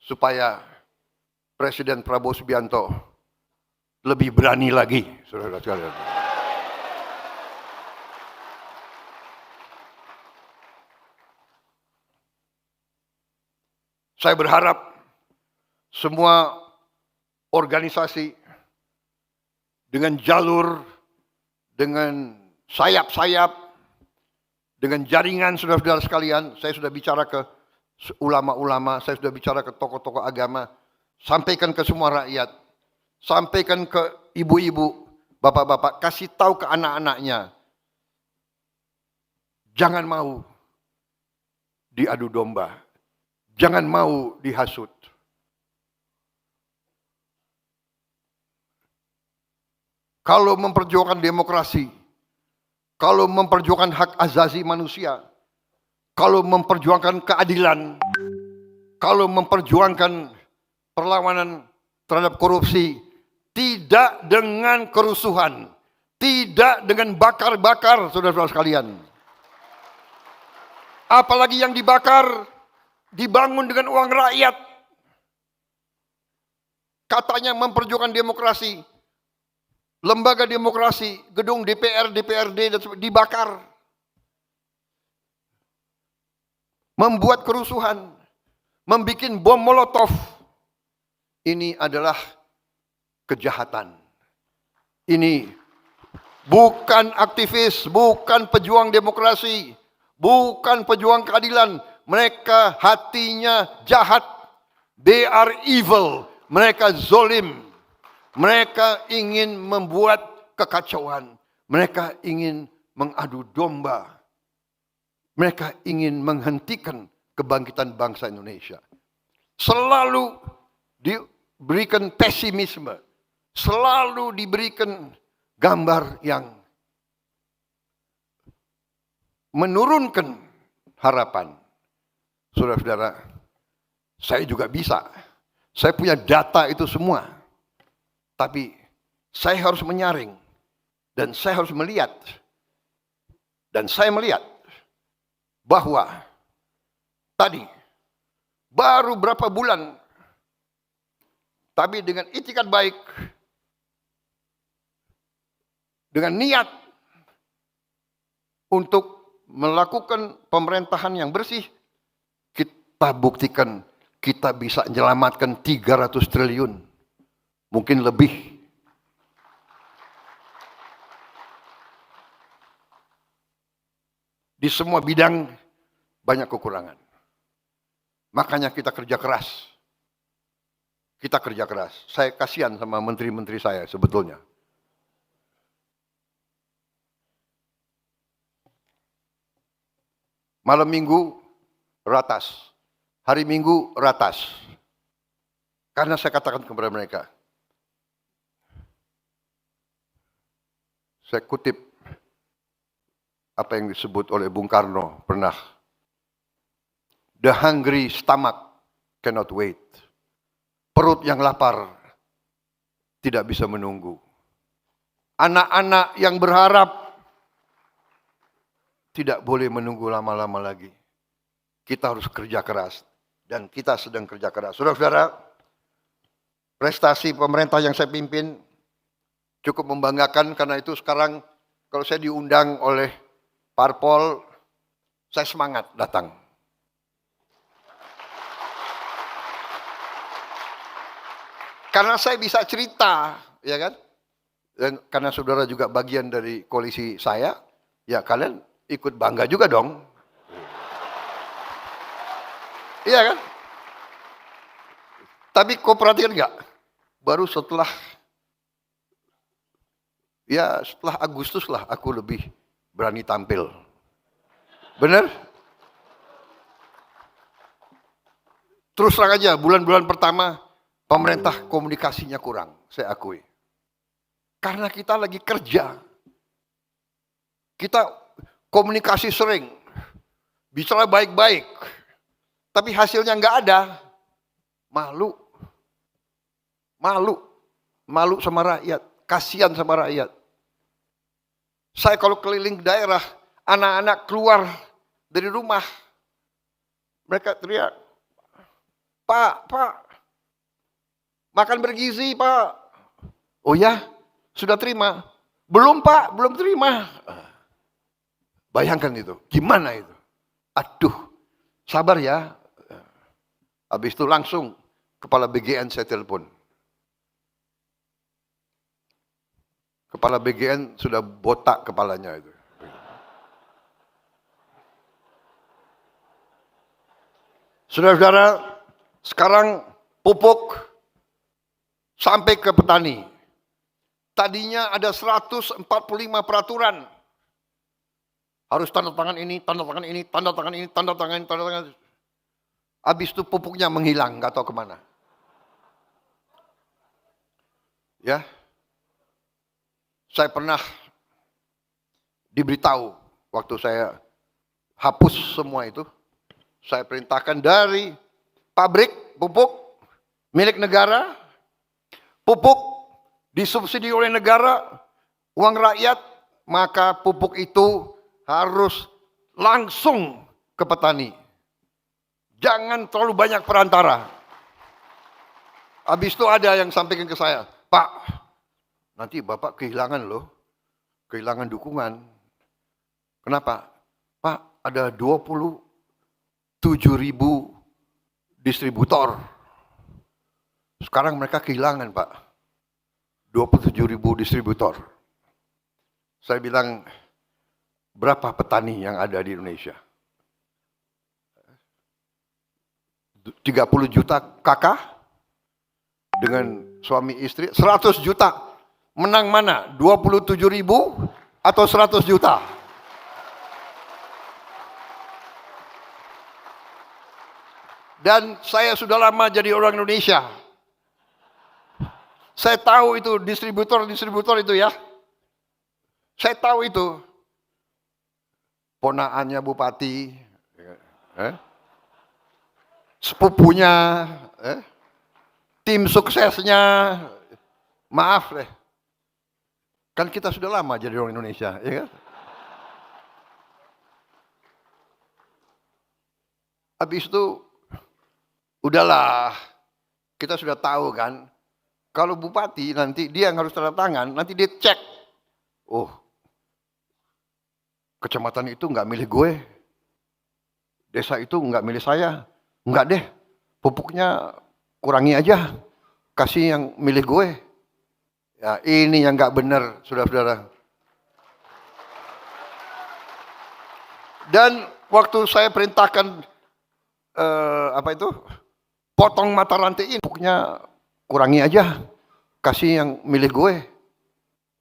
supaya Presiden Prabowo Subianto lebih berani lagi, saudara-saudara. Saya berharap semua organisasi dengan jalur, dengan sayap-sayap, dengan jaringan saudara-saudara sekalian, saya sudah bicara ke ulama-ulama, saya sudah bicara ke tokoh-tokoh agama, sampaikan ke semua rakyat, sampaikan ke ibu-ibu, bapak-bapak, kasih tahu ke anak-anaknya, jangan mau diadu domba. Jangan mau dihasut. Kalau memperjuangkan demokrasi, kalau memperjuangkan hak asasi manusia, kalau memperjuangkan keadilan, kalau memperjuangkan perlawanan terhadap korupsi, tidak dengan kerusuhan, tidak dengan bakar-bakar, saudara-saudara sekalian. Apalagi yang dibakar dibangun dengan uang rakyat. Katanya memperjuangkan demokrasi. Lembaga demokrasi, gedung DPR, DPRD dan dibakar. Membuat kerusuhan, membuat bom molotov. Ini adalah kejahatan. Ini bukan aktivis, bukan pejuang demokrasi, bukan pejuang keadilan. Mereka hatinya jahat. They are evil. Mereka zolim. Mereka ingin membuat kekacauan. Mereka ingin mengadu domba. Mereka ingin menghentikan kebangkitan bangsa Indonesia. Selalu diberikan pesimisme. Selalu diberikan gambar yang menurunkan harapan. Saudara-saudara, saya juga bisa. Saya punya data itu semua. Tapi saya harus menyaring. Dan saya harus melihat. Dan saya melihat bahwa tadi baru berapa bulan, tapi dengan itikat baik, dengan niat untuk melakukan pemerintahan yang bersih, kita buktikan kita bisa menyelamatkan 300 triliun, mungkin lebih. Di semua bidang banyak kekurangan. Makanya kita kerja keras. Kita kerja keras. Saya kasihan sama menteri-menteri saya sebetulnya. Malam minggu ratas. Hari minggu ratas. Karena saya katakan kepada mereka. Saya kutip apa yang disebut oleh Bung Karno pernah. The hungry stomach cannot wait. Perut yang lapar tidak bisa menunggu. Anak-anak yang berharap tidak boleh menunggu lama-lama lagi. Kita harus kerja keras. Dan kita sedang kerja keras. Saudara-saudara, prestasi pemerintah yang saya pimpin cukup membanggakan, karena itu sekarang kalau saya diundang oleh parpol, saya semangat datang. Karena saya bisa cerita, ya kan? Dan karena saudara juga bagian dari koalisi saya, ya kalian ikut bangga juga dong. Iya kan? Tapi kau perhatikan enggak? Baru setelah Agustus lah aku lebih berani tampil. Benar? Terus terang aja, bulan-bulan pertama pemerintah komunikasinya kurang, saya akui. Karena kita lagi kerja. Kita komunikasi sering, bicara baik-baik, tapi hasilnya nggak ada. Malu. Malu sama rakyat, kasihan sama rakyat. Saya kalau keliling daerah, anak-anak keluar dari rumah, mereka teriak, Pak, makan bergizi, Pak. Oh ya, sudah terima? Belum, Pak, belum terima. Bayangkan itu, gimana itu? Aduh, sabar ya. Habis itu langsung kepala BGN saya telepon. Kepala BGN sudah botak kepalanya itu. Saudara-saudara, sekarang pupuk sampai ke petani. Tadinya ada 145 peraturan. Harus tanda tangan ini, tanda tangan ini, tanda tangan ini, tanda tangan ini, tanda tangan ini. Habis itu pupuknya menghilang, nggak tahu kemana. Ya, saya pernah diberitahu waktu saya hapus semua itu, saya perintahkan dari pabrik pupuk milik negara, pupuk disubsidi oleh negara, uang rakyat, maka pupuk itu harus langsung ke petani. Jangan terlalu banyak perantara. Habis itu ada yang sampaikan ke saya, Pak, nanti Bapak kehilangan loh, kehilangan dukungan. Kenapa? Pak, ada 27.000 distributor. Sekarang mereka kehilangan, Pak. 27.000 distributor. Saya bilang, berapa petani yang ada di Indonesia? 30 juta kakak dengan suami istri, 100 juta. Menang mana? 27.000 atau 100 juta? Dan saya sudah lama jadi orang Indonesia. Saya tahu itu distributor itu ya. Saya tahu itu. Ponaannya bupati, sepupunya, tim suksesnya, Maaf deh. Kan kita sudah lama jadi orang Indonesia, ya kan? Habis itu, udahlah. Kita sudah tahu kan, kalau bupati nanti dia yang harus tanda tangan, nanti dia cek. Oh, kecamatan itu nggak milih gue. Desa itu nggak milih saya. Nggak deh, pupuknya kurangi aja. Kasih yang milih gue. Ya, ini yang nggak benar, saudara-saudara. Dan waktu saya perintahkan potong mata rantai ini, pupuknya kurangi aja. Kasih yang milih gue.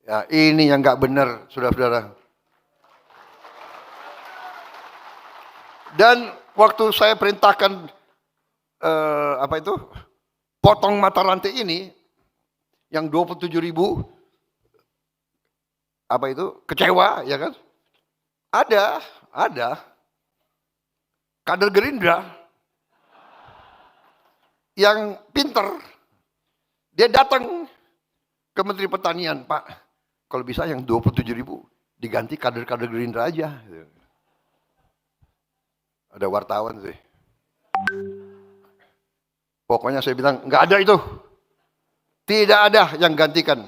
Ya, ini yang nggak benar, saudara-saudara. Dan waktu saya perintahkan potong mata rantai ini, yang 27.000 kecewa, ya kan? Ada kader Gerindra yang pinter, dia datang ke Menteri Pertanian, Pak, kalau bisa yang 27.000 diganti kader-kader Gerindra aja. Ada wartawan sih. Pokoknya saya bilang, nggak ada itu. Tidak ada yang gantikan.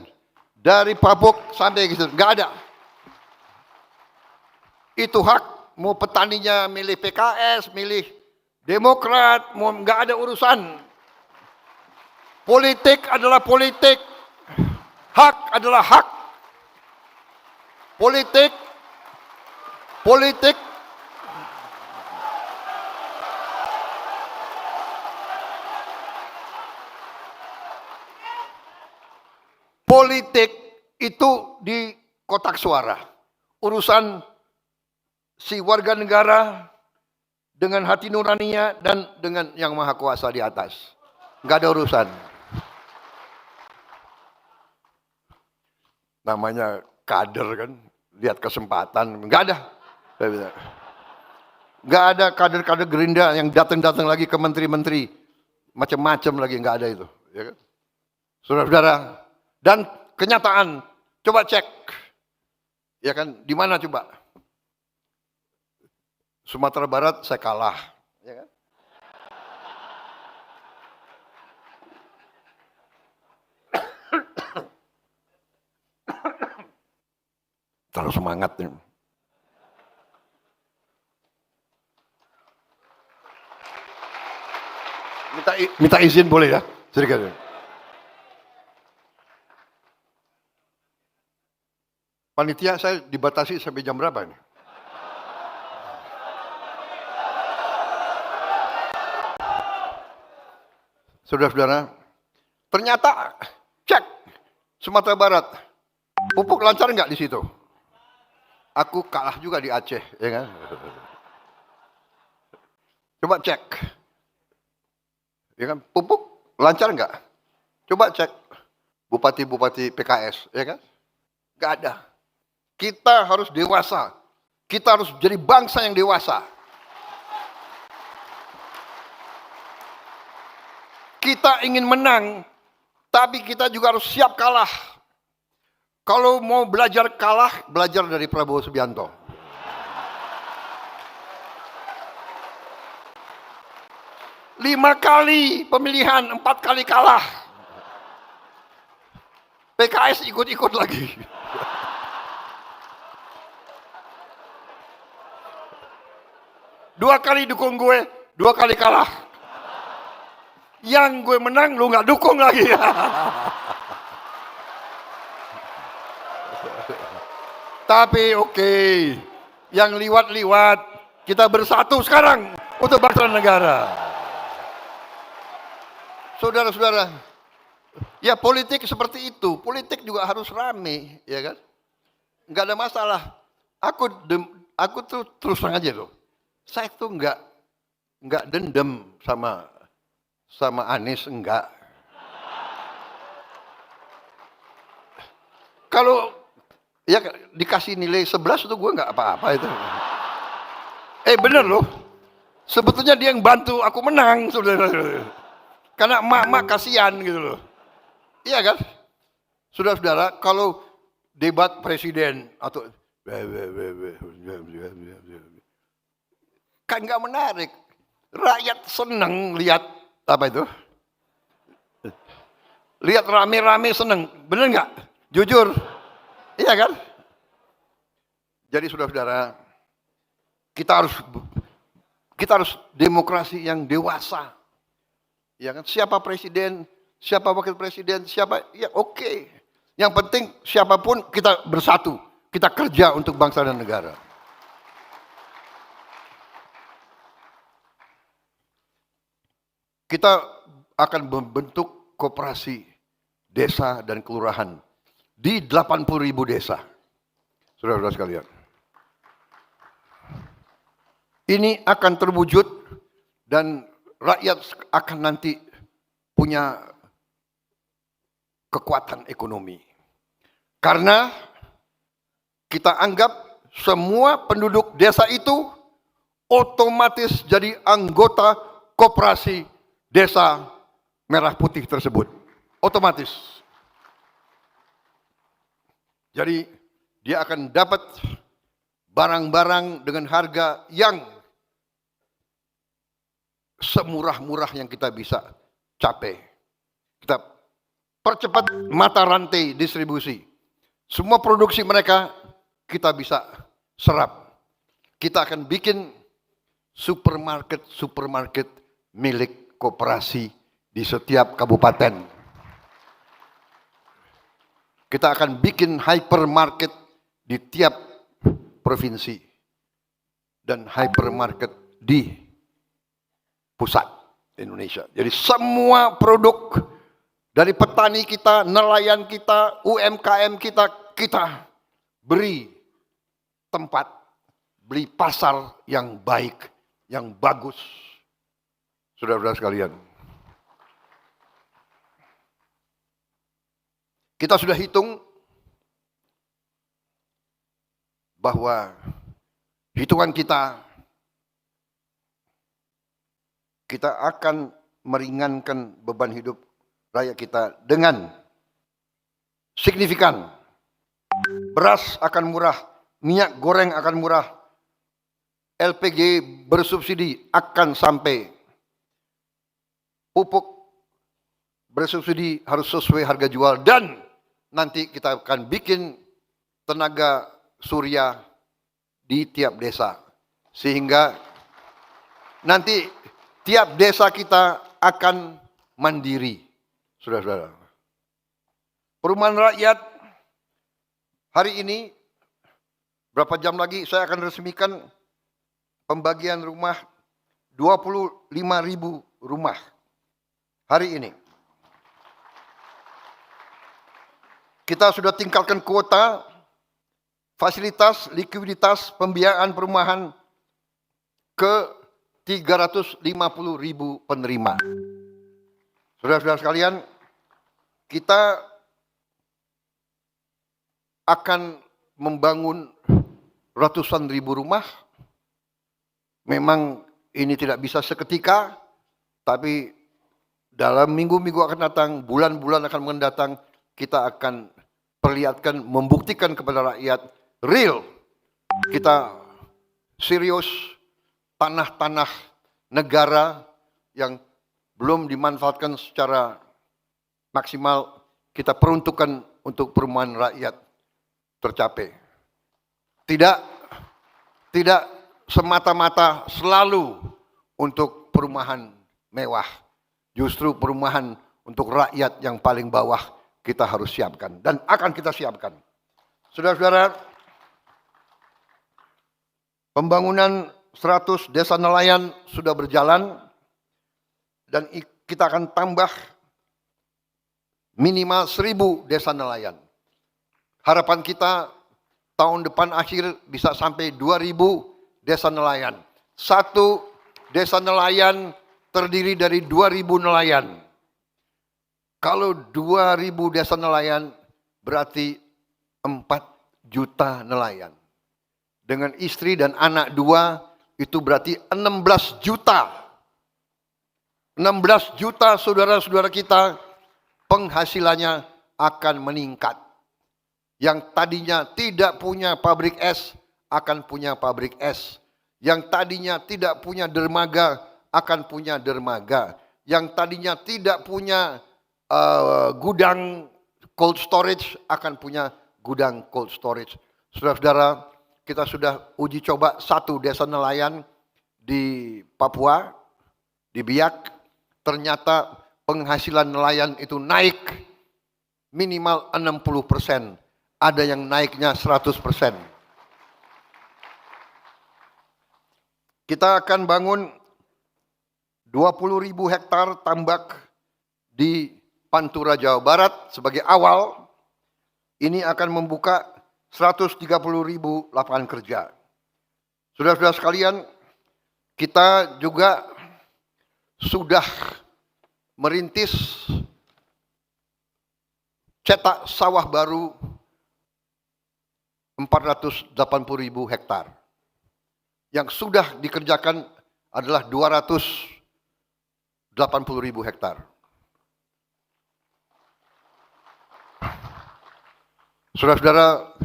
Dari Papuk sampai gitu, nggak ada. Itu hak, mau petaninya milih PKS, milih Demokrat, mau nggak ada urusan. Politik adalah politik. Hak adalah hak. Politik itu di kotak suara. Urusan si warga negara dengan hati nuraninya dan dengan yang maha kuasa di atas. Nggak ada urusan. Namanya kader kan, lihat kesempatan. Nggak ada. Nggak ada kader-kader Gerindra yang datang-datang lagi ke menteri-menteri. Macam-macam lagi, nggak ada itu. Ya kan? Saudara-saudara, dan kenyataan, coba cek, ya kan, di mana coba? Sumatera Barat saya kalah, ya kan? Terlalu semangat nih. Minta izin boleh ya, sedikit. Panitia saya dibatasi sampai jam berapa ini? Saudara-saudara, ternyata cek Sumatera Barat, pupuk lancar nggak di situ? Aku kalah juga di Aceh, ya kan? Coba cek, ya kan? Pupuk lancar nggak? Coba cek bupati-bupati PKS, ya kan? Nggak ada. Kita harus dewasa. Kita harus jadi bangsa yang dewasa. Kita ingin menang, tapi kita juga harus siap kalah. Kalau mau belajar kalah, belajar dari Prabowo Subianto. Lima kali pemilihan, 4 kali kalah. PKS ikut-ikut lagi. Dua kali dukung gue, 2 kali kalah. Yang gue menang, lu nggak dukung lagi. Tapi oke, yang liwat-liwat, kita bersatu sekarang untuk bangsa dan negara. Saudara-saudara, ya politik seperti itu, politik juga harus rame, ya kan? Nggak ada masalah. Aku tuh terus terang aja loh. Saya tuh nggak dendam sama Anies, enggak. Kalau ya dikasih nilai 11 itu gue nggak apa-apa itu. Bener loh. Sebetulnya dia yang bantu aku menang, saudara. Karena emak-emak kasihan gitu loh. Iya kan? Saudara-saudara, kalau debat presiden atau kan nggak menarik. Rakyat seneng lihat apa itu? Lihat rame-rame seneng, bener nggak? Jujur, iya kan? Jadi saudara-saudara, kita harus demokrasi yang dewasa. Ya kan? Siapa presiden, siapa wakil presiden, siapa, ya oke. Yang penting siapapun kita bersatu, kita kerja untuk bangsa dan negara. Kita akan membentuk koperasi desa dan kelurahan di 80.000 desa. Saudara-saudara sekalian. Ini akan terwujud dan rakyat akan nanti punya kekuatan ekonomi. Karena kita anggap semua penduduk desa itu otomatis jadi anggota koperasi desa merah putih tersebut. Otomatis. Jadi dia akan dapat barang-barang dengan harga yang semurah-murah yang kita bisa capai. Kita percepat mata rantai distribusi. Semua produksi mereka kita bisa serap. Kita akan bikin supermarket milik koperasi di setiap kabupaten. Kita akan bikin hypermarket di tiap provinsi dan hypermarket di pusat Indonesia. Jadi semua produk dari petani kita, nelayan kita, UMKM kita beri tempat, beli pasar yang baik, yang bagus. Saudara-saudara sekalian. Kita sudah hitung bahwa hitungan kita akan meringankan beban hidup rakyat kita dengan signifikan. Beras akan murah, minyak goreng akan murah, LPG bersubsidi akan sampai, pupuk bersubsidi harus sesuai harga jual, dan nanti kita akan bikin tenaga surya di tiap desa. Sehingga nanti tiap desa kita akan mandiri. Saudara-saudara. Perumahan rakyat hari ini, berapa jam lagi saya akan resmikan pembagian rumah 25.000 rumah. Hari ini. Kita sudah tingkatkan kuota, fasilitas, likuiditas, pembiayaan perumahan ke 350.000 penerima. Saudara-saudara sekalian, kita akan membangun ratusan ribu rumah. Memang ini tidak bisa seketika, tapi dalam minggu-minggu akan datang, bulan-bulan akan mendatang, kita akan perlihatkan, membuktikan kepada rakyat real. Kita serius, tanah-tanah negara yang belum dimanfaatkan secara maksimal, kita peruntukkan untuk perumahan rakyat tercapai. Tidak semata-mata selalu untuk perumahan mewah. Justru perumahan untuk rakyat yang paling bawah kita harus siapkan dan akan kita siapkan. Saudara-saudara, pembangunan 100 desa nelayan sudah berjalan dan kita akan tambah minimal 1.000 desa nelayan. Harapan kita tahun depan akhir bisa sampai 2.000 desa nelayan. Satu desa nelayan terdiri dari 2.000 nelayan. Kalau 2.000 desa nelayan berarti 4 juta nelayan. Dengan istri dan anak 2 itu berarti 16 juta. 16 juta saudara-saudara kita penghasilannya akan meningkat. Yang tadinya tidak punya pabrik es akan punya pabrik es. Yang tadinya tidak punya dermaga akan punya dermaga. Yang tadinya tidak punya gudang cold storage akan punya gudang cold storage. Saudara-saudara, kita sudah uji coba satu desa nelayan di Papua, di Biak. Ternyata penghasilan nelayan itu naik minimal 60%. Ada yang naiknya 100%. Kita akan bangun 20.000 hektar tambak di Pantura, Jawa Barat sebagai awal. Ini akan membuka 130.000 lapangan kerja. Saudara-saudara sekalian, kita juga sudah merintis cetak sawah baru 480.000 hektar. Yang sudah dikerjakan adalah 280.000 hektar. Saudara-saudara,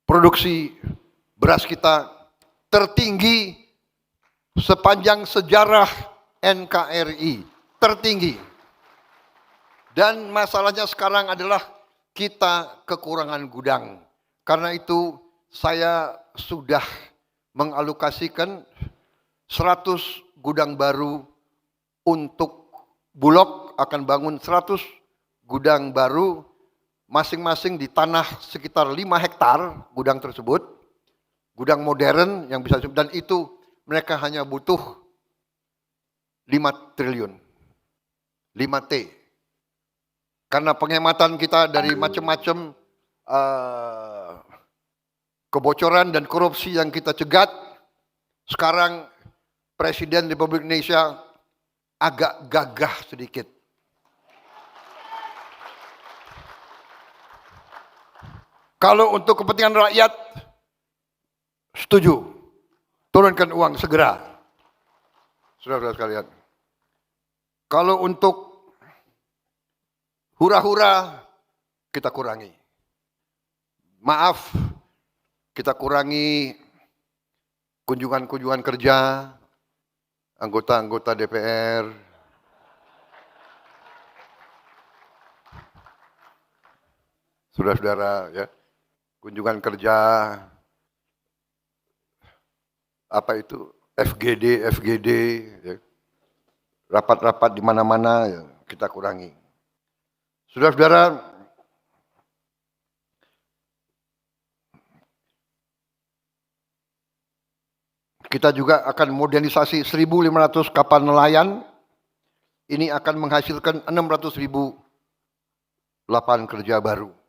produksi beras kita tertinggi sepanjang sejarah NKRI, tertinggi. Dan masalahnya sekarang adalah kita kekurangan gudang. Karena itu saya sudah mengalokasikan 100 gudang baru untuk Bulog, akan bangun 100 gudang baru masing-masing di tanah sekitar 5 hektar gudang tersebut. Gudang modern yang bisa, dan itu mereka hanya butuh 5 triliun. 5T. Karena penghematan kita dari macam-macam kebocoran dan korupsi yang kita cegat, sekarang Presiden Republik Indonesia agak gagah sedikit. Kalau untuk kepentingan rakyat, setuju. Turunkan uang segera. Saudara-saudara sekalian. Kalau untuk hura-hura, kita kurangi. Maaf, kita kurangi kunjungan-kunjungan kerja, anggota-anggota DPR. Saudara-saudara, ya. Kunjungan kerja, apa itu, FGD, ya. Rapat-rapat di mana-mana, ya, kita kurangi. Saudara-saudara, kita juga akan modernisasi 1.500 kapal nelayan. Ini akan menghasilkan 600.000 lapangan kerja baru.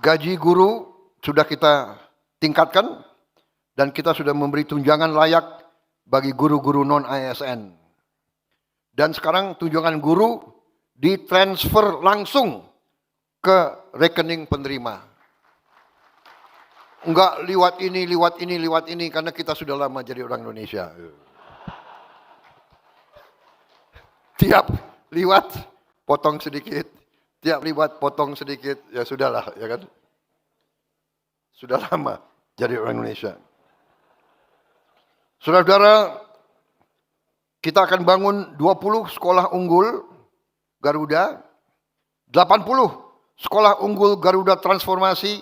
Gaji guru sudah kita tingkatkan dan kita sudah memberi tunjangan layak bagi guru-guru non-ASN. Dan sekarang tunjangan guru ditransfer langsung ke rekening penerima. Enggak lewat ini, karena kita sudah lama jadi orang Indonesia. Tiap liwat potong sedikit, tiap liwat potong sedikit, ya sudahlah, ya kan. Sudah lama jadi orang Indonesia. Saudara-saudara, kita akan bangun 20 sekolah unggul Garuda, 80 sekolah unggul Garuda transformasi,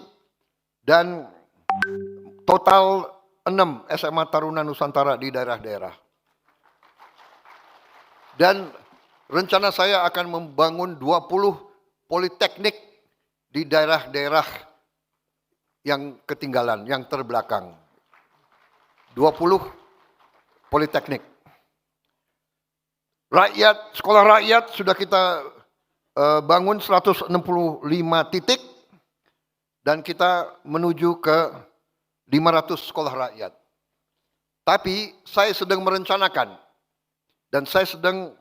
dan total 6 SMA Taruna Nusantara di daerah-daerah. Dan rencana saya akan membangun 20 politeknik di daerah-daerah yang ketinggalan, yang terbelakang. 20 politeknik. Rakyat, sekolah rakyat sudah kita bangun 165 titik dan kita menuju ke 500 sekolah rakyat. Tapi saya sedang merencanakan dan saya sedang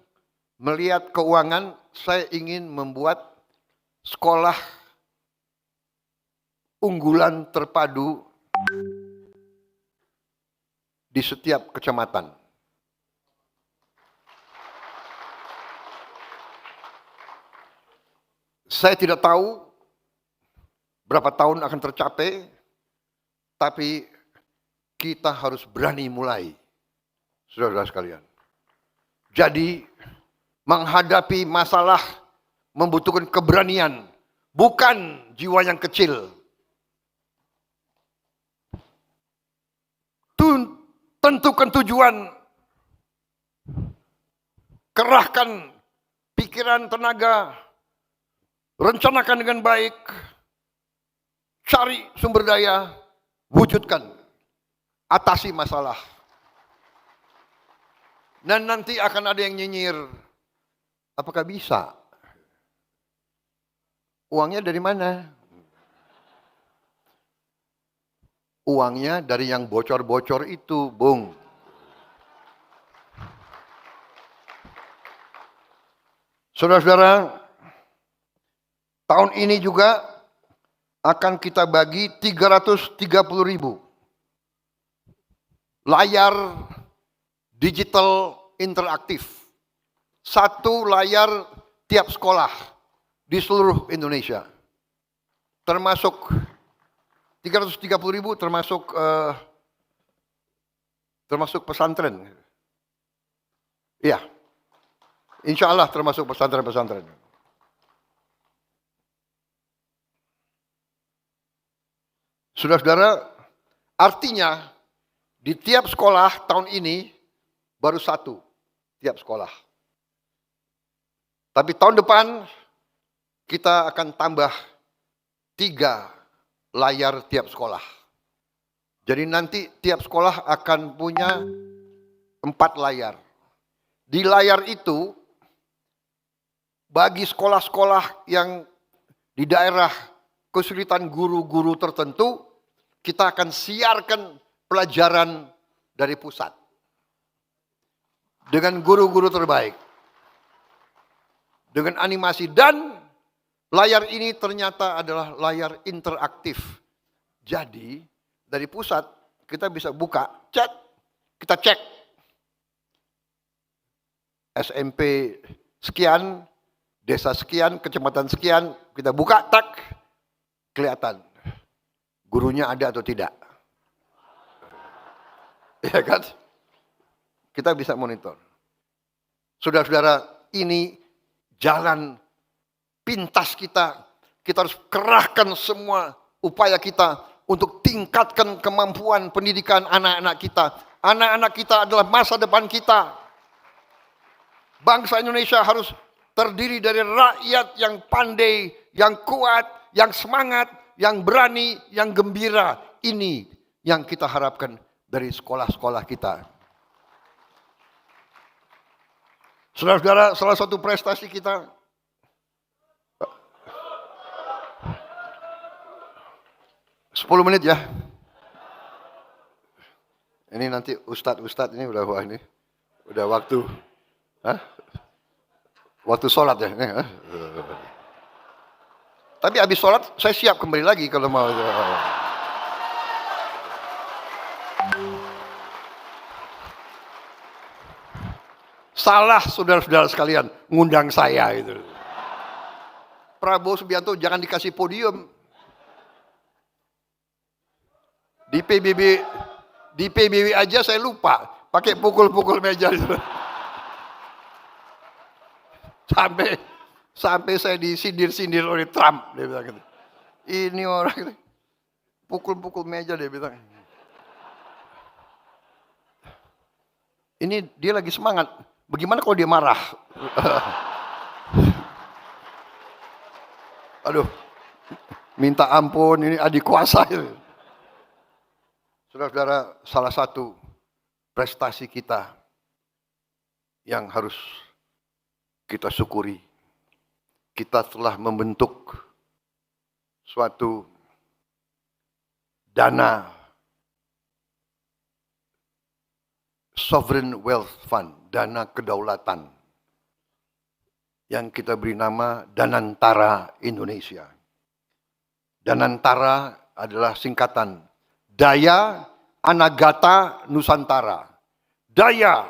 melihat keuangan, saya ingin membuat sekolah unggulan terpadu di setiap kecamatan. Saya tidak tahu berapa tahun akan tercapai, tapi kita harus berani mulai, saudara-saudara sekalian. Jadi, menghadapi masalah membutuhkan keberanian, bukan jiwa yang kecil. Tentukan tujuan, kerahkan pikiran, tenaga, rencanakan dengan baik, cari sumber daya, wujudkan, atasi masalah. Dan nanti akan ada yang nyinyir, apakah bisa? Uangnya dari mana? Uangnya dari yang bocor-bocor itu, Bung. Saudara-saudara, tahun ini juga akan kita bagi 330.000 layar digital interaktif. Satu layar tiap sekolah di seluruh Indonesia. Termasuk 330.000 termasuk pesantren. Iya. Insya Allah termasuk pesantren-pesantren. Saudara-saudara, artinya di tiap sekolah tahun ini baru satu tiap sekolah. Tapi tahun depan kita akan tambah 3 layar tiap sekolah. Jadi nanti tiap sekolah akan punya 4 layar. Di layar itu, bagi sekolah-sekolah yang di daerah kesulitan guru-guru tertentu, kita akan siarkan pelajaran dari pusat. Dengan guru-guru terbaik. Dengan animasi dan layar ini ternyata adalah layar interaktif. Jadi dari pusat kita bisa buka, chat, kita cek. SMP sekian, desa sekian, kecamatan sekian, kita buka, tak, kelihatan. Gurunya ada atau tidak. Ya kan? Kita bisa monitor. Saudara-saudara, ini jalan pintas kita harus kerahkan semua upaya kita untuk tingkatkan kemampuan pendidikan anak-anak kita. Anak-anak kita adalah masa depan kita. Bangsa Indonesia harus terdiri dari rakyat yang pandai, yang kuat, yang semangat, yang berani, yang gembira. Ini yang kita harapkan dari sekolah-sekolah kita. Saudara-saudara, salah satu prestasi kita 10 menit ya. Ini nanti ustadz ini udah wah ini udah waktu, waktu sholat ya. Tapi habis sholat saya siap kembali lagi kalau mau. Salah saudara-saudara sekalian ngundang saya itu. Prabowo Subianto jangan dikasih podium. Di PBB aja saya lupa pakai pukul-pukul meja itu. Sampai saya disindir-sindir oleh Trump, dia bilang gitu. Ini orang pukul-pukul meja, dia bilang. Ini dia lagi semangat. Bagaimana kalau dia marah? Aduh, minta ampun, ini adik kuasa. Saudara-saudara, salah satu prestasi kita yang harus kita syukuri, kita telah membentuk suatu dana Sovereign Wealth Fund, dana kedaulatan, yang kita beri nama Danantara Indonesia. Danantara adalah singkatan Daya Anagata Nusantara. Daya,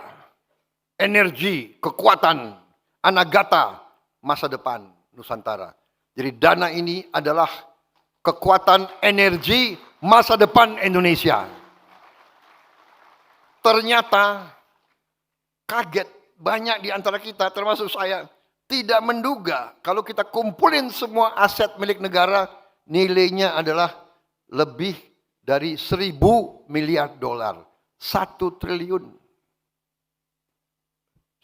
energi, kekuatan, Anagata, masa depan Nusantara. Jadi dana ini adalah kekuatan energi masa depan Indonesia. Ternyata kaget banyak di antara kita, termasuk saya, tidak menduga kalau kita kumpulin semua aset milik negara, nilainya adalah lebih dari 1.000 miliar dolar. 1 triliun.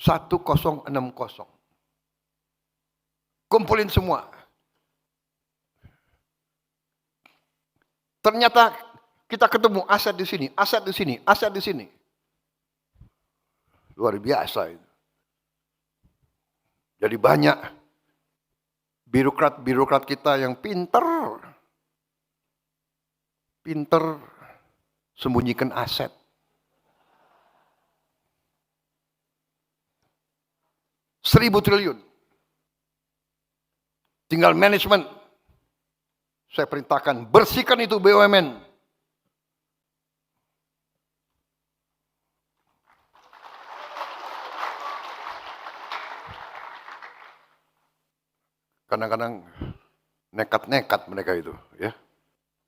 1060. Kumpulin semua. Ternyata kita ketemu aset di sini, aset di sini, aset di sini. Luar biasa itu. Jadi banyak birokrat-birokrat kita yang pinter sembunyikan aset. Seribu triliun. Tinggal manajemen. Saya perintahkan bersihkan itu BUMN. Kadang-kadang nekat-nekat mereka itu, ya.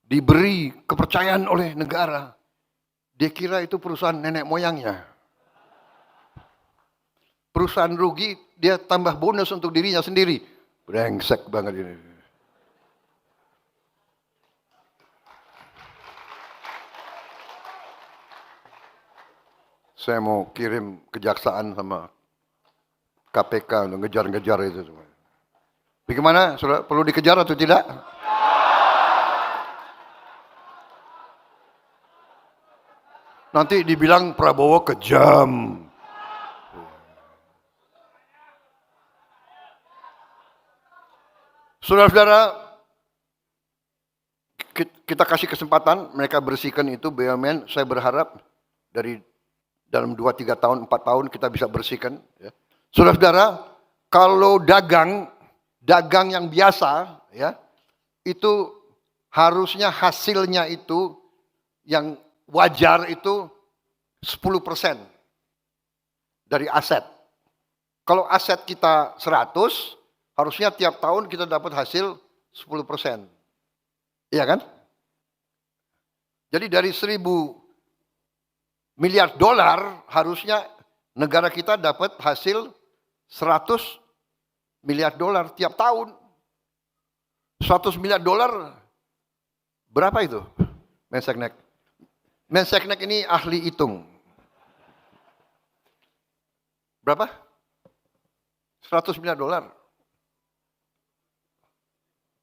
Diberi kepercayaan oleh negara. Dia kira itu perusahaan nenek moyangnya. Perusahaan rugi, dia tambah bonus untuk dirinya sendiri. Brengsek banget ini. Saya mau kirim kejaksaan sama KPK untuk ngejar-ngejar itu semua. Bagaimana? Sudah perlu dikejar atau tidak? Nanti dibilang Prabowo kejam. Saudara-saudara, kita kasih kesempatan mereka bersihkan itu BUMN. Saya berharap dari dalam 2-3 tahun, 4 tahun kita bisa bersihkan. Ya. Saudara-saudara, kalau dagang yang biasa, ya, itu harusnya hasilnya itu yang wajar itu 10% dari aset. Kalau aset kita 100, harusnya tiap tahun kita dapat hasil 10%. Iya kan? Jadi dari 1.000 miliar dolar harusnya negara kita dapat hasil 100 miliar dolar tiap tahun. 100 miliar dolar berapa itu? Menseknek. Menseknek ini ahli hitung. Berapa? 100 miliar dolar.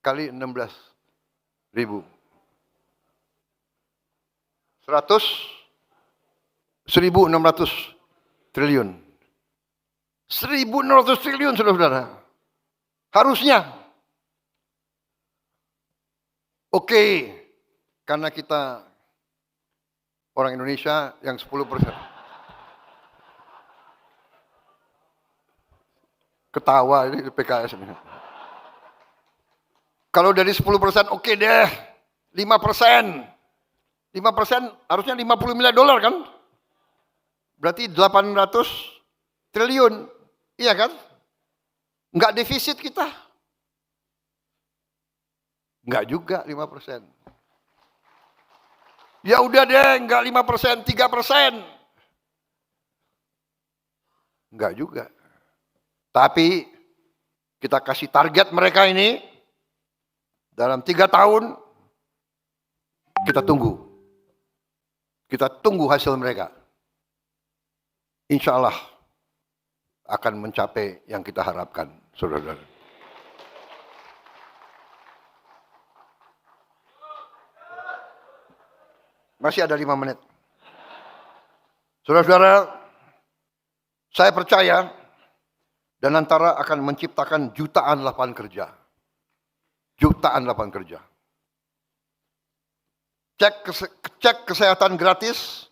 Kali 16.000. 1.600 triliun. 1.600 triliun, saudara-saudara. Harusnya. Oke, karena kita orang Indonesia yang 10%. Ketawa ini PKS ini. Kalau dari 10% oke deh. 5%. 5% harusnya 50 miliar dolar kan? Berarti 800 triliun. Iya kan? Enggak defisit kita. Enggak juga 5%. Ya udah deh, enggak 5%, 3%. Enggak juga. Tapi kita kasih target mereka ini dalam 3 tahun kita tunggu. Kita tunggu hasil mereka. Insya Allah akan mencapai yang kita harapkan, saudara-saudara. Masih ada 5 menit. Saudara-saudara, saya percaya Danantara akan menciptakan jutaan lapangan kerja. Jutaan lapangan kerja. Cek kesehatan gratis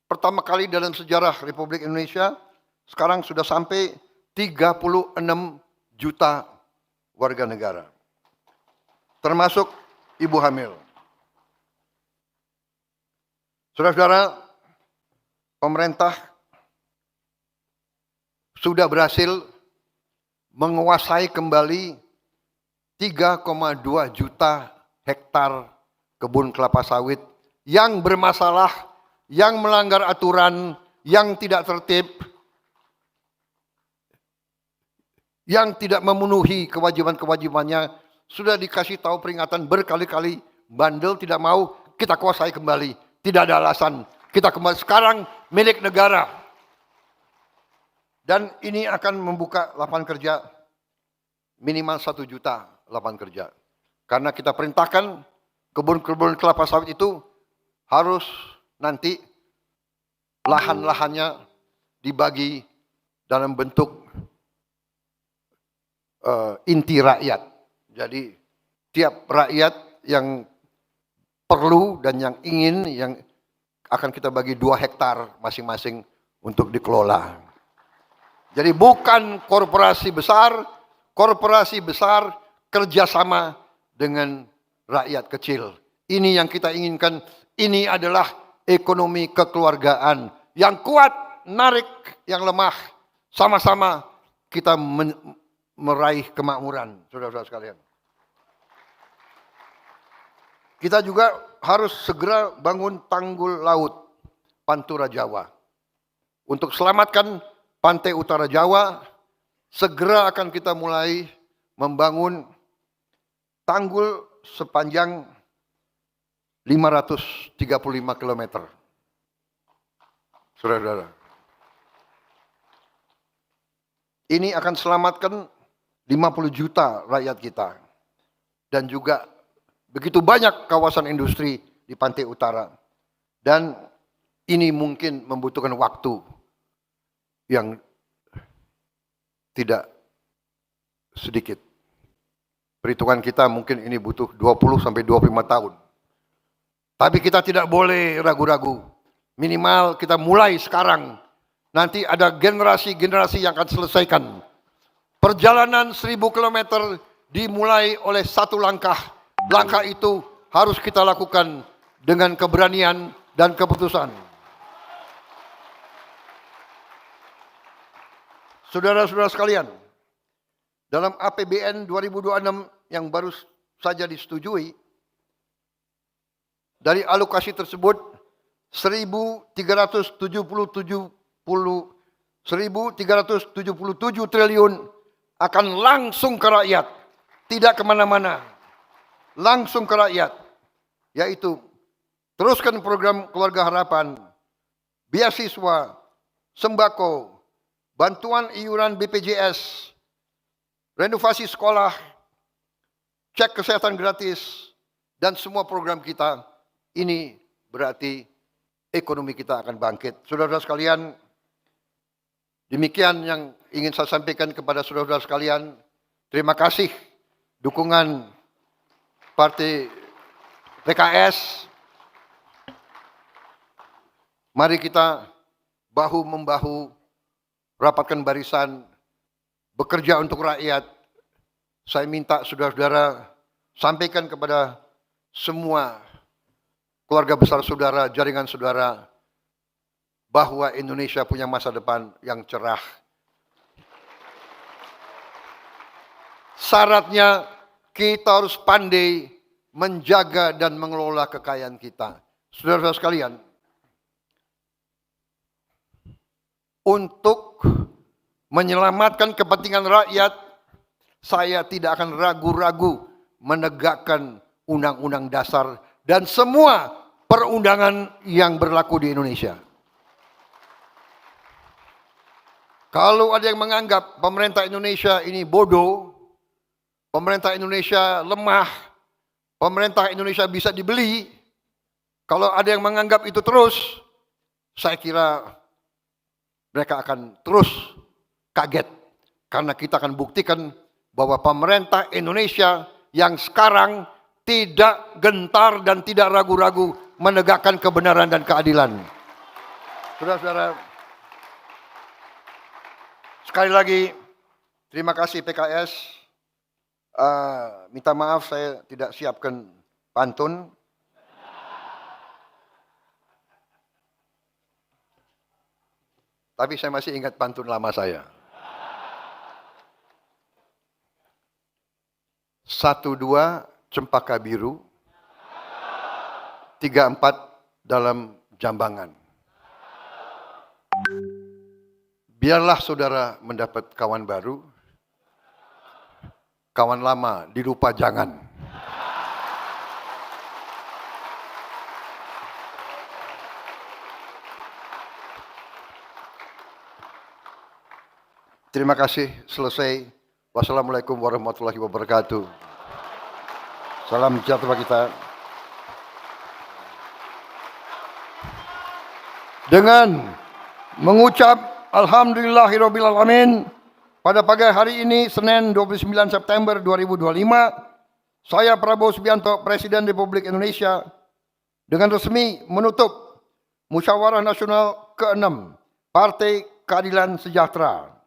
pertama kali dalam sejarah Republik Indonesia. Sekarang sudah sampai 36 juta warga negara. Termasuk ibu hamil. Saudara-saudara, pemerintah sudah berhasil menguasai kembali 3,2 juta hektar kebun kelapa sawit yang bermasalah, yang melanggar aturan, yang tidak tertib, yang tidak memenuhi kewajiban-kewajibannya, sudah dikasih tahu peringatan berkali-kali, bandel tidak mau, kita kuasai kembali. Tidak ada alasan, kita kembali sekarang milik negara. Dan ini akan membuka lapangan kerja minimal 1 juta lapangan kerja. Karena kita perintahkan kebun-kebun kelapa sawit itu harus nanti lahan-lahannya dibagi dalam bentuk inti rakyat. Jadi tiap rakyat yang perlu dan yang ingin, yang akan kita bagi 2 hektar masing-masing untuk dikelola. Jadi bukan korporasi besar kerjasama dengan rakyat kecil. Ini yang kita inginkan, ini adalah ekonomi kekeluargaan. Yang kuat, narik yang lemah, sama-sama kita meraih kemakmuran, saudara-saudara sekalian. Kita juga harus segera bangun tanggul laut Pantura Jawa. Untuk selamatkan pantai utara Jawa, segera akan kita mulai membangun tanggul sepanjang 535 km. Saudara-saudara. Ini akan selamatkan 50 juta rakyat kita. Dan juga begitu banyak kawasan industri di pantai utara. Dan ini mungkin membutuhkan waktu yang tidak sedikit. Perhitungan kita mungkin ini butuh 20 sampai 25 tahun. Tapi kita tidak boleh ragu-ragu. Minimal kita mulai sekarang. Nanti ada generasi-generasi yang akan selesaikan. Perjalanan 1000 km dimulai oleh satu langkah. Langkah itu harus kita lakukan dengan keberanian dan keputusan. Saudara-saudara sekalian, dalam APBN 2026 yang baru saja disetujui, dari alokasi tersebut 1.377 triliun akan langsung ke rakyat, tidak kemana-mana, langsung ke rakyat, yaitu teruskan program Keluarga Harapan, beasiswa, sembako, bantuan iuran BPJS, renovasi sekolah, cek kesehatan gratis, dan semua program kita. Ini berarti ekonomi kita akan bangkit. Saudara-saudara sekalian, demikian yang ingin saya sampaikan kepada saudara-saudara sekalian. Terima kasih dukungan Partai PKS. Mari kita bahu-membahu, rapatkan barisan, bekerja untuk rakyat. Saya minta saudara-saudara sampaikan kepada semua keluarga besar saudara, jaringan saudara, bahwa Indonesia punya masa depan yang cerah. Syaratnya kita harus pandai menjaga dan mengelola kekayaan kita. Saudara-saudara sekalian, untuk menyelamatkan kepentingan rakyat, saya tidak akan ragu-ragu menegakkan undang-undang dasar dan semua perundangan yang berlaku di Indonesia. Kalau ada yang menganggap pemerintah Indonesia ini bodoh, pemerintah Indonesia lemah, pemerintah Indonesia bisa dibeli, kalau ada yang menganggap itu terus, saya kira mereka akan terus kaget. Karena kita akan buktikan bahwa pemerintah Indonesia yang sekarang tidak gentar dan tidak ragu-ragu menegakkan kebenaran dan keadilan. Saudara-saudara, sekali lagi terima kasih PKS. Minta maaf saya tidak siapkan pantun. Tapi saya masih ingat pantun lama saya. 12 Cempaka Biru, 34 dalam Jambangan. Biarlah saudara mendapat kawan baru, kawan lama dilupa jangan. Terima kasih, selesai. Wassalamualaikum warahmatullahi wabarakatuh. Salam sejahtera kita. Dengan mengucap alhamdulillahirabbil alamin, pada pagi hari ini Senin 29 September 2025, saya Prabowo Subianto, Presiden Republik Indonesia, dengan resmi menutup Musyawarah Nasional ke-6 Partai Keadilan Sejahtera.